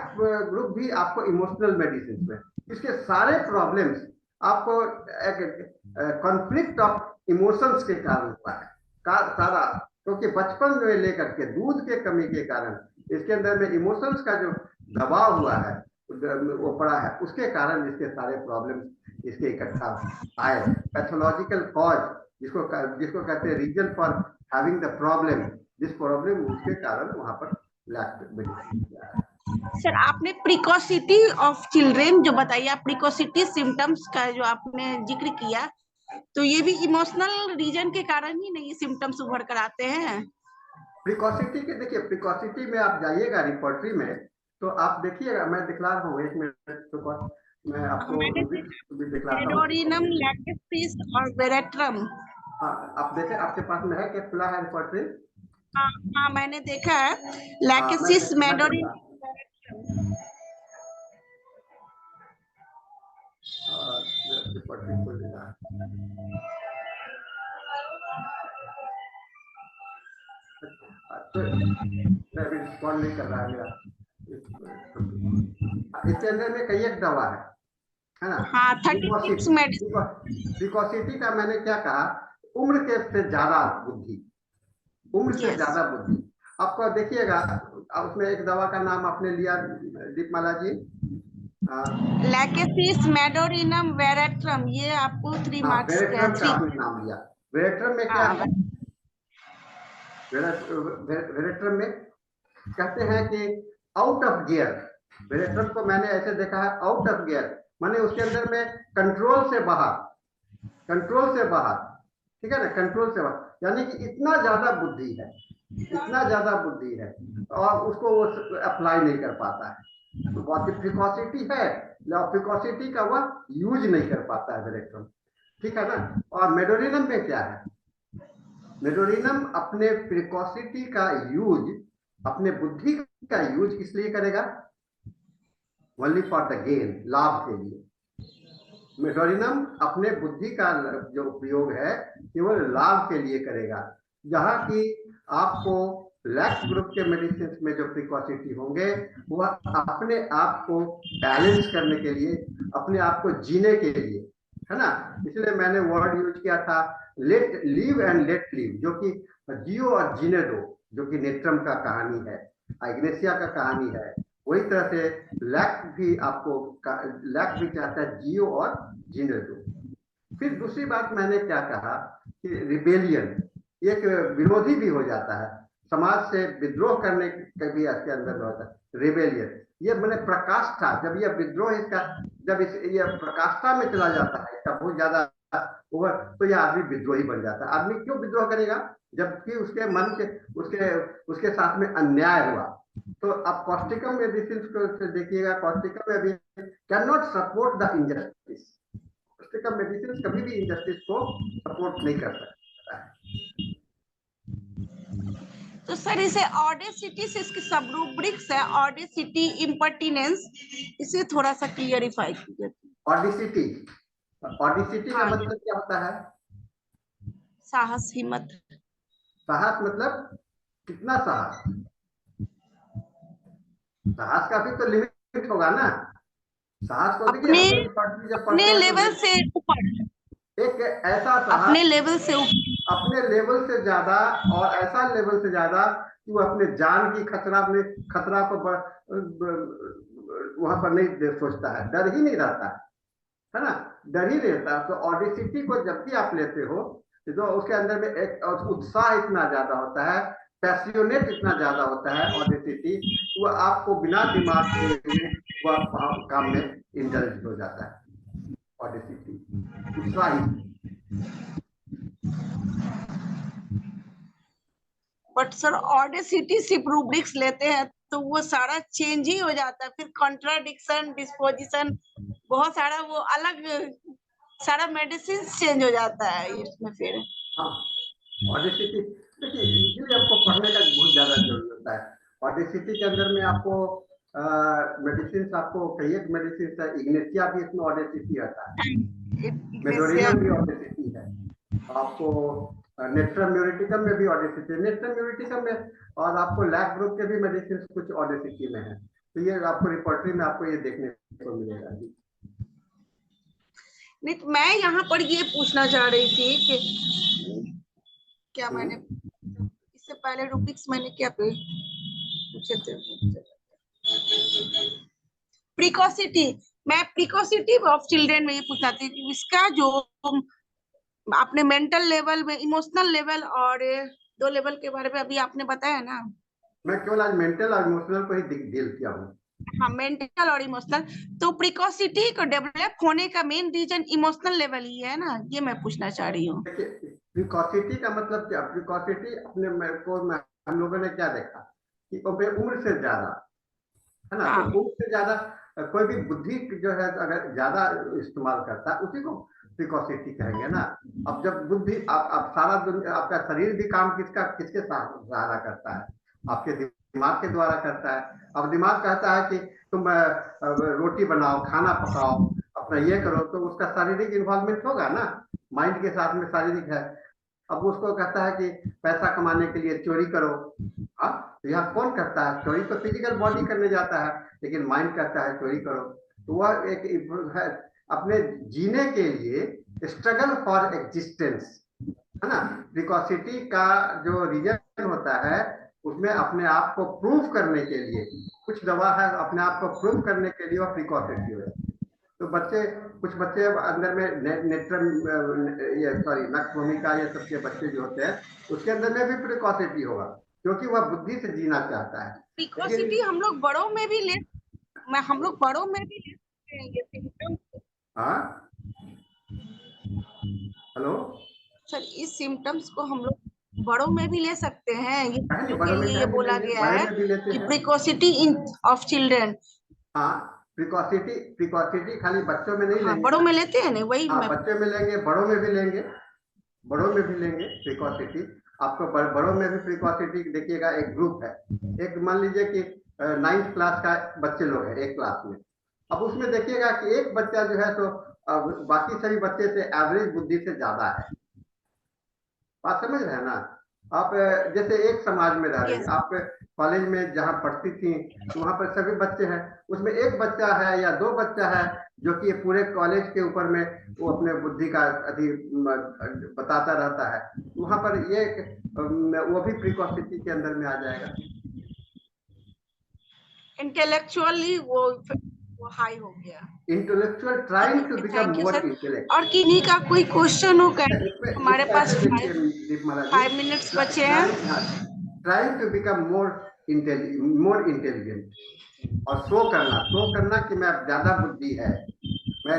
ग्रुप भी आपको इमोशनल मेडिसिन में, इसके सारे प्रॉब्लम्स आपको एक कॉन्फ्लिक्ट ऑफ इमोशंस के कारण हुआ है सारा, क्योंकि बचपन में लेकर के दूध के कमी के कारण इसके अंदर में इमोशंस का जो दबाव हुआ है वो पड़ा है, उसके कारण इसके सारे प्रॉब्लम इसके इकट्ठा आए। पैथोलॉजिकल कॉज जिसको कहते हैं reason for having the problem, जिस प्रॉब्लम उसके कारण वहां पर सर आपने प्रिकॉसिटी ऑफ चिल्ड्रेन जो बताइए, प्रिकॉसिटी सिम्टम्स का जो आपने जिक्र किया, तो ये भी इमोशनल रीजन के कारण ही नहीं सिम्टम्स उभर कर आते हैं। प्रिकॉसिटी के देखिए, प्रिकॉसिटी में आप जाइएगा रिपोर्टरी में तो आप देखिएगा, मैं दिखला रहा हूँ, एक मिनट तो मैं आपको भी दिखलाता हूँ। मेडोरिनम, लैक्टेसिस और वेरेट्रम। हाँ, आप देखें आपके पास में है क्या खुला है रिपोर्टरी? हाँ मैंने देखा है, लैक्टेसिस, मेडोरिनम, रिपोर्टरी खोल देना। मैं अभी रिस्पॉन्ड नहीं कर रहा है मेरा। इसके अंदर में कई एक दवा है ना? हाँ, 36 मेडिसिन। प्रिकॉसिटी का मैंने क्या कहा, उम्र के से ज्यादा बुद्धि, उम्र से ज्यादा बुद्धि। आपको देखिएगा उसमें एक दवा का नाम आपने लिया दीपमाला जी, लैक्टेसिस, मेडोरिनम, वेरेट्रम, ये आपको 3 मार्क्स का नाम लिया। वेरेट्रम में क्या है? वेरेट्रम में कहते हैं कि आउट ऑफ गियर। वेरेट्रम को मैंने ऐसे देखा है, आउट ऑफ गियर माने उसके अंदर में कंट्रोल से बाहर, ठीक है ना, कंट्रोल से बाहर, यानी कि इतना ज्यादा बुद्धि है, इतना ज्यादा बुद्धि है और उसको वो अप्लाई नहीं कर पाता है। तो प्रिकॉसिटी है, प्रिकॉसिटी का वह यूज नहीं कर पाता है वेरेट्रम, ठीक है ना। और मेडोरिनम में क्या है? मेडोरिनम अपने प्रिकॉसिटी का यूज, अपने बुद्धि का यूज किस लिए करेगा? ओनली फॉर द गेन, लाभ के लिए। मेडोरिनम अपने बुद्धि का जो उपयोग है केवल लाभ के लिए करेगा, जहां की आपको लैक्स ग्रुप के मेडिसिन में जो प्रिकॉसिटी होंगे वह अपने आप को बैलेंस करने के लिए, अपने आप को जीने के लिए, है ना। इसलिए मैंने वर्ड यूज किया था let live and let live, जो कि जियो और जीने दो, जो कि नेट्रम का कहानी है, इग्नेशिया का कहानी है। वही तरह से लैक भी आपको, लैक भी चाहता है जियो और जीने दो। फिर दूसरी बात मैंने क्या कहा कि रिबेलियन एक विरोधी भी हो जाता है। समाज से विद्रोह करने का भी इसके अंदर में होता है, रिबेलियन। ये मैंने प्रकाष्ठा, जब ये विद्रोह इसका जब ये प्रकाष्ठा में चला जाता है, तब बहुत ज्यादा ओवर, तो यह आदमी विद्रोही बन जाता है। आदमी क्यों विद्रोह करेगा? जबकि उसके मन के उसके साथ में अन्याय हुआ। तो अब कॉस्टिकम मेडिसिन को देखिएगा, कॉस्टिकम में भी can not support the injustice. Causticum medicine कभी भी इनजस्टिस को सपोर्ट नहीं कर सकता है। तो सर इसे ऑडेसिटी से इसकी सब रूब्रिक्स है, ऑडेसिटी, इम्पर्टिनेंस, इसे थोड़ा सा क्लियरिफाई कीजिए। ऑडेसिटी, ऑडेसिटी का मतलब क्या होता है? साहस, हिम्मत। साहस मतलब कितना साहस? साहस का भी तो लिमिट होगा ना। साहस को देखिए, अपने लेवल से ऊपर, एक ऐसा साहस अपने लेवल से अपने लेवल से ज्यादा, और ऐसा लेवल से ज्यादा कि वो अपने जान की खतरा को वहां पर नहीं सोचता है, डर ही नहीं रहता है ना, डर ही रहता। तो ऑडेसिटी को जब भी आप लेते हो तो उसके अंदर में एक उत्साह इतना ज्यादा होता है, पैसियोनेट इतना ज्यादा होता है ऑडेसिटी, वो आपको बिना दिमाग के वह काम में इंडल्ज हो जाता है। ऑडेसिटी उत्साही। बट सर ऑडेसिटी सिर्फ रूब्रिक्स लेते हैं तो वो सारा चेंज ही हो जाता है, फिर कॉन्ट्राडिक्शन, डिस्पोजिशन, बहुत सारा वो अलग सारा मेडिसिन चेंज हो जाता है इसमें फिर। हाँ, ऑडेसिटी देखिए, इसलिए आपको पढ़ने का बहुत ज्यादा जरूरत होता है। ऑडेसिटी के अंदर में आपको मेडिसिन, आपको कई एक मेडिसिन है, इग्नेशिया भी इसमें ऑडेसिटी आता है, मेडोरियम भी ऑडेसिटी है, आपको नेट्रम म्यूरिटिकम में भी ऑडेसिटी, नेट्रम म्यूरिटिकम में, और आपको लैक ग्रुप के भी मेडिसिन कुछ ऑडेसिटी में है। तो ये आपको रिपोर्टरी में आपको ये देखने को मिलेगा। नहीं तो मैं यहाँ पर ये पूछना चाह रही थी कि क्या मैंने इससे पहले रूब्रिक्स मैंने क्या पूछे थे? प्रिकॉसिटी, मैं प्रिकॉसिटी ऑफ चिल्ड्रन में ये पूछना थी कि इसका जो आपने मेंटल लेवल में, इमोशनल लेवल और 2 लेवल के बारे में अभी आपने बताया ना। मैं केवल आज मेंटल और इमोशनल को ही डील किया हूँ। हाँ, मेंटल और इमोशनल। तो प्रिकॉसिटी को डेवलप होने का मेन रीजन इमोशनल लेवल ही है ना, ये मैं पूछना चाह रही हूँ। प्रिकॉसिटी का मतलब क्या? प्रिकॉसिटी अपने हम लोगों ने क्या देखा कि उम्र से ज्यादा है ना, तो उम्र से ज्यादा कोई भी बुद्धि जो है अगर ज्यादा इस्तेमाल करता है उसी को प्रिकॉसिटी कहेंगे ना। अब जब बुद्धि आप सारा आपका शरीर भी काम किसके सहारा करता है? आपके दिमाग के द्वारा करता है। अब दिमाग कहता है कि तुम रोटी बनाओ, खाना पकाओ, अपना ये करो, तो उसका शारीरिक इन्वॉल्वमेंट होगा ना, माइंड के साथ में शारीरिक है। अब उसको कहता है कि पैसा कमाने के लिए चोरी करो, तो यहाँ कौन करता है चोरी? तो फिजिकल बॉडी करने जाता है, लेकिन माइंड कहता है चोरी करो। तो वह एक अपने जीने के लिए स्ट्रगल फॉर एग्जिस्टेंस है ना। प्रिकॉसिटी का जो रीजन होता है उसमें अपने आप को प्रूव करने के लिए कुछ दवा है, अपने आप को प्रूव करने के लिए वह प्रिकॉसिटी है। तो कुछ बच्चे अंदर में नेत्रम नक्स भूमिका ये सबके बच्चे जो होते हैं उसके अंदर में भी प्रिकॉसिटी होगा, क्योंकि वह बुद्धि से जीना चाहता है। प्रिकॉसिटी हम लोग बड़ों में भी ले सकते हैं ये सिम्टम। हाँ, हेलो सर, इस सिम्टम्स को हम लोग बड़ों में भी ले सकते हैं, ये बोला गया है कि प्रिकॉसिटी ऑफ चिल्ड्रन। हाँ, प्रिकॉसिटी खाली बच्चों में नहीं लेंगे, बड़ों में लेते हैं ना, वही बच्चों में लेंगे, बड़ों में भी लेंगे, प्रिकॉसिटी। आपको बड़ों में भी प्रिकॉसिटी देखिएगा। एक ग्रुप है, एक मान लीजिए कि 9th क्लास का बच्चे लोग हैं एक क्लास में। अब उसमें देखिएगा कि एक बच्चा जो है तो बाकी सभी बच्चे से एवरेज बुद्धि से ज्यादा है। बात समझ रहे हैं ना आप? जैसे एक समाज में रह रही है, आप कॉलेज में जहाँ पढ़ती थी तो वहां पर सभी बच्चे हैं, उसमें एक बच्चा है या 2 बच्चा है जो कि पूरे कॉलेज के ऊपर में वो अपने बुद्धि का बताता रहता है। वहां पर ये वो भी प्रिकॉसिटी के अंदर में आ जाएगा। इंटेलेक्चुअली वो हाई हो गया, intellectual trying to become more intellectual. और किन्हीं का कोई क्वेश्चन हो? हमारे पास 5 मिनट्स बचे हैं। trying to become more intelligent और शो करना कि मैं ज्यादा बुद्धि है, मैं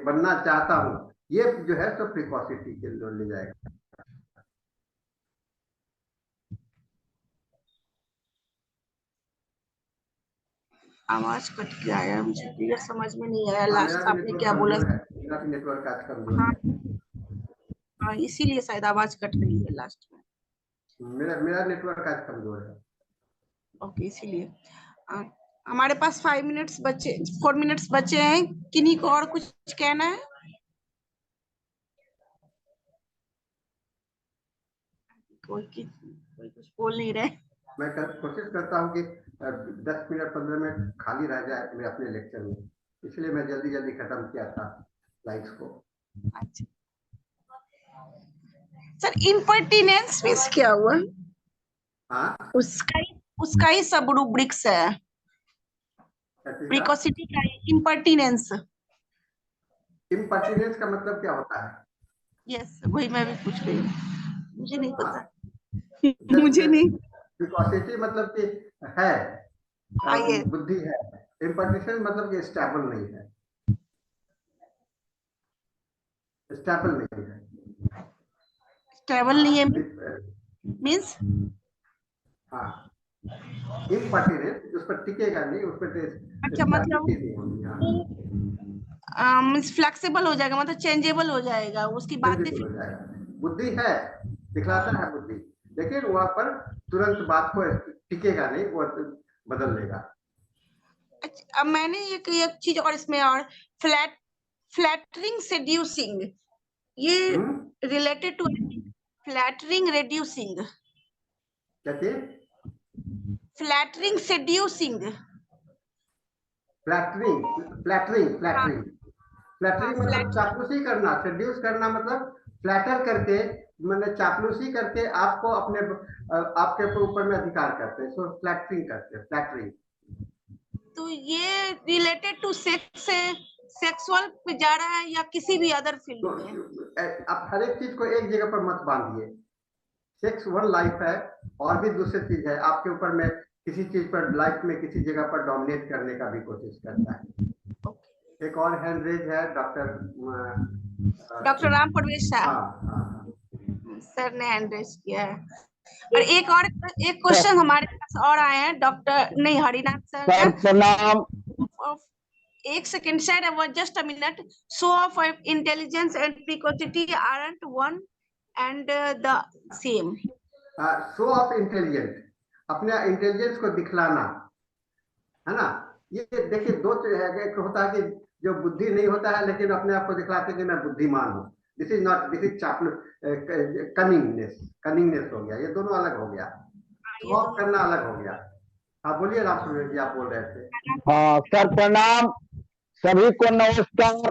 बनना चाहता हूँ, ये जो है तो प्रिकॉसिटी के लिए ले जाएगा। आवाज कट के आया, मुझे क्लियर समझ में नहीं आया लास्ट आपने क्या बोला। मेरा नेटवर्क आज कमजोर है। हाँ, इसीलिए शायद आवाज कट रही है लास्ट में। मेरा नेटवर्क आज कमजोर है। ओके, इसीलिए हमारे पास 4 मिनट्स बचे हैं। किन्हीं को और कुछ कहना है? कोई कुछ बोल नहीं रहे। मैं कोशिश करता हूँ कि 10 मिनट 15 मिनट खाली रह जाए मेरे अपने लेक्चर में, इसलिए मैं जल्दी खत्म किया था स्लाइड्स को। अच्छा सर, इम्पर्टिनेंस मींस क्या हुआ? हाँ, उसका ही सब रूब्रिक्स है। प्रिकॉसिटी का इम्पर्टिनेंस का मतलब क्या होता है? यस, वही मैं भी पूछ रही हूँ, मुझे नहीं पता। मुझे नहीं। प्रिकॉसिटी मतलब कि है, बुद्धि है। इम्पर्टिशन मतलब कि स्टेबल नहीं है। स्टेबल नहीं है मींस? हाँ, इम्पर्टिनेंस उस पर टिकेगा नहीं, उस पर अच्छा, मतलब फ्लेक्सिबल हो जाएगा, मतलब चेंजेबल हो जाएगा, उसकी बात बुद्धि है, दिखलाता है बुद्धि, लेकिन वहां पर तुरंत बात को टिकेगा नहीं, वो बदल लेगा। अच्छा, अब मैंने एक चीज और इसमें और फ्लैटरिंग सेड्यूसिंग, ये रिलेटेड टू फ्लैटरिंग रेड्यूसिंग। क्या चीज? Flattering seducing. फ्लैटरिंग मतलब चापलूसी करना, सेड्यूस करना मतलब फ्लैटर करके, मैंने चापलूसी करके आपको आपके ऊपर में अधिकार करते हैं, सो फ्लैटरिंग करते हैं, फ्लैटरिंग। तो ये रिलेटेड टू सेक्सुअल पे जा रहा है या किसी भी अदर फील्ड में? आप हर एक चीज को एक जगह पर मत बांधिए। सेक्स वन लाइफ है, और भी दूसरी चीज है, आपके ऊपर में किसी चीज पर लाइफ में किसी जगह पर डोमिनेट करने का भी कोशिश करता है। एक और हैंड रेज है डॉक्टर राम परवेश साहब, सर ने हैंड रेज किया है। और एक क्वेश्चन हमारे पास और आए हैं डॉक्टर नहीं हरिनाथ सर। प्रणाम। एक second sir, just a minute. Show of intelligence and precocity aren't one and the same. Show of intelligence, अपने इंटेलिजेंस को दिखलाना, है ना। ये देखिए दो चीज है, एक होता है कि जो बुद्धि नहीं होता है लेकिन अपने आप को दिखलाते हैं कि मैं बुद्धिमान हूँ, दिस इज कनिंगनेस हो गया, ये दोनों अलग हो गया। शो ऑफ करना अलग हो गया। हाँ बोलिए राम सुरेश जी, आप बोल रहे थे। हाँ सर प्रणाम, सभी को नमस्कार।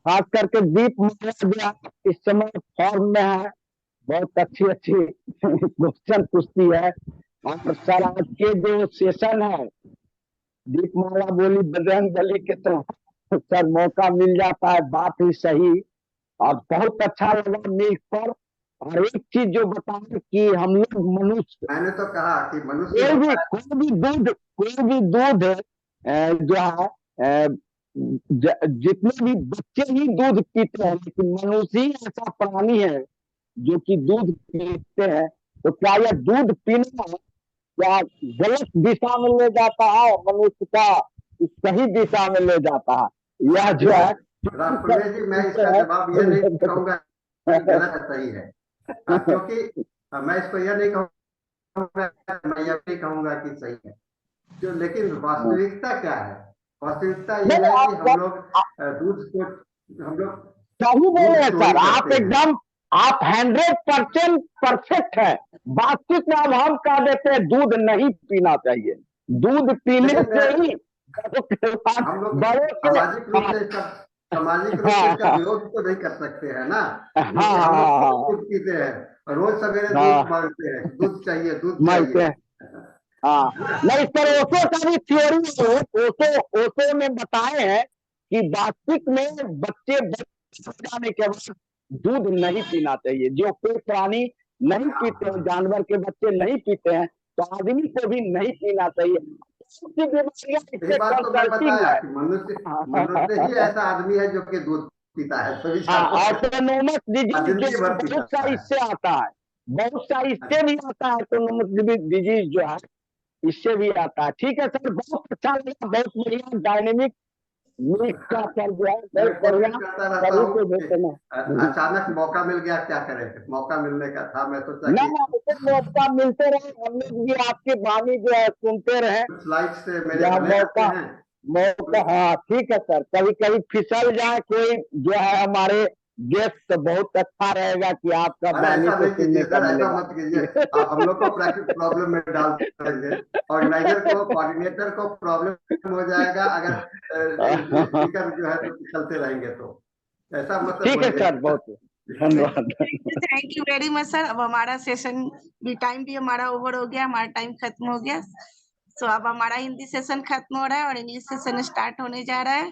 खास करके दीप माला इस समय फॉर्म में है, बहुत अच्छी क्वेश्चन पूछती है। और सर आज के जो सेशन है दीपमाला बोली बजरंग बली के, तो सर मौका मिल जाता है, बात ही सही, और बहुत अच्छा लगा मिल पर। और एक चीज जो बताया कि हम लोग मनुष्य, मैंने तो कहा कि मनुष्य कोई भी दूध जो है जितने भी बच्चे ही दूध पीते हैं, लेकिन मनुष्य ही ऐसा प्राणी है जो कि दूध पीते हैं। तो क्या यह दूध पीना क्या गलत दिशा में ले जाता है मनुष्य का, सही दिशा में ले जाता है? यह जो है जी, मैं इसका जवाब ये नहीं कहूंगा गलत सही है, क्योंकि मैं इसको यह नहीं कहूंगा, मैं यह नहीं कहूंगा कि सही है जो, लेकिन वास्तविकता क्या है? वास्तविकता ये है कि हम लोग दूध को सही बोले सर, आप एकदम 100% परफेक्ट है। वास्तविक में अब हम कह देते हैं दूध नहीं पीना चाहिए, दूध पीने से ही हम लोग सामाजिक रूप से इसका विरोध तो नहीं कर सकते हैं ना। दूध पीते हैं, रोज सवेरे दूध मांगते हैं, दूध चाहिए। हाँ नहीं सर, ओशो का भी थ्योरी ओशो ने बताए हैं कि वास्तविक में बच्चे जाने के बाद दूध नहीं पीना चाहिए। जो कोई प्राणी नहीं पीते हैं, जानवर के बच्चे नहीं पीते हैं, तो आदमी को भी नहीं पीना चाहिए। बीमारियां ये बात तो मैं बताया कि मनुष्य ही ऐसा आदमी है जो कि दूध पीता है, सभी ऑटोनोमस डिजीज जिंदगी भर जो पीता बहुत सा है। इससे आता है, बहुत सा इससे भी आता है, ऑटोनोमस डिजीज जो है इससे भी आता है। ठीक है सर, बहुत अच्छा लगा, बहुत बढ़िया डायनेमिक मीट का सर जो है मैं बहुत बढ़िया। कोशिश करता रहता सभी हूँ को कि भेजना अचानक मौका मिल गया, क्या करें, मौका मिलने का था, मैं सोचा ना कि ना, मौका मिलते रहे, हम लोग भी आपकी वाणी जो है सुनते रहे। स्लाइड से मेरे जहाँ बने रहते मौका हैं। मौका हाँ ठीक है सर, कभी कभी फिसल जाए कोई जो है हमारे गेस्ट, तो बहुत अच्छा रहेगा कि आपका अरे वाणी ऐसा को नहीं सुनने कीजिए का सर, ऐसा मिलेगा। मत कीजिए, आप हम लोग को प्रॉब्लम में डाल देंगे, ऑर्गेनाइजर को, कोऑर्डिनेटर को प्रॉब्लम हो जाएगा अगर स्पीकर जो है तो चलते रहेंगे, तो ऐसा मत ठीक है बोलिए। सर, बहुत धन्यवाद। Thank you very much sir. अब हमारा सेशन भी, टाइम भी हमारा ओवर हो गया, हमारा टाइम खत्म हो गया। सो अब हमारा हिंदी सेशन खत्म हो रहा है और इंग्लिश सेशन स्टार्ट होने जा रहा है।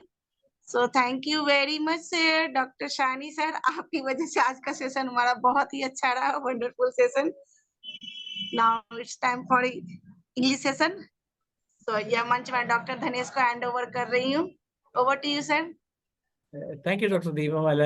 So thank you very much doctor Shani sir, आपकी वजह से आज का सेशन हमारा बहुत ही अच्छा रहा, wonderful session. Now it's time for English session. So यह मंच मैं डॉक्टर धनेश को हैंड ओवर कर रही हूँ। Over to you sir. Thank you, Dr. Deepamala.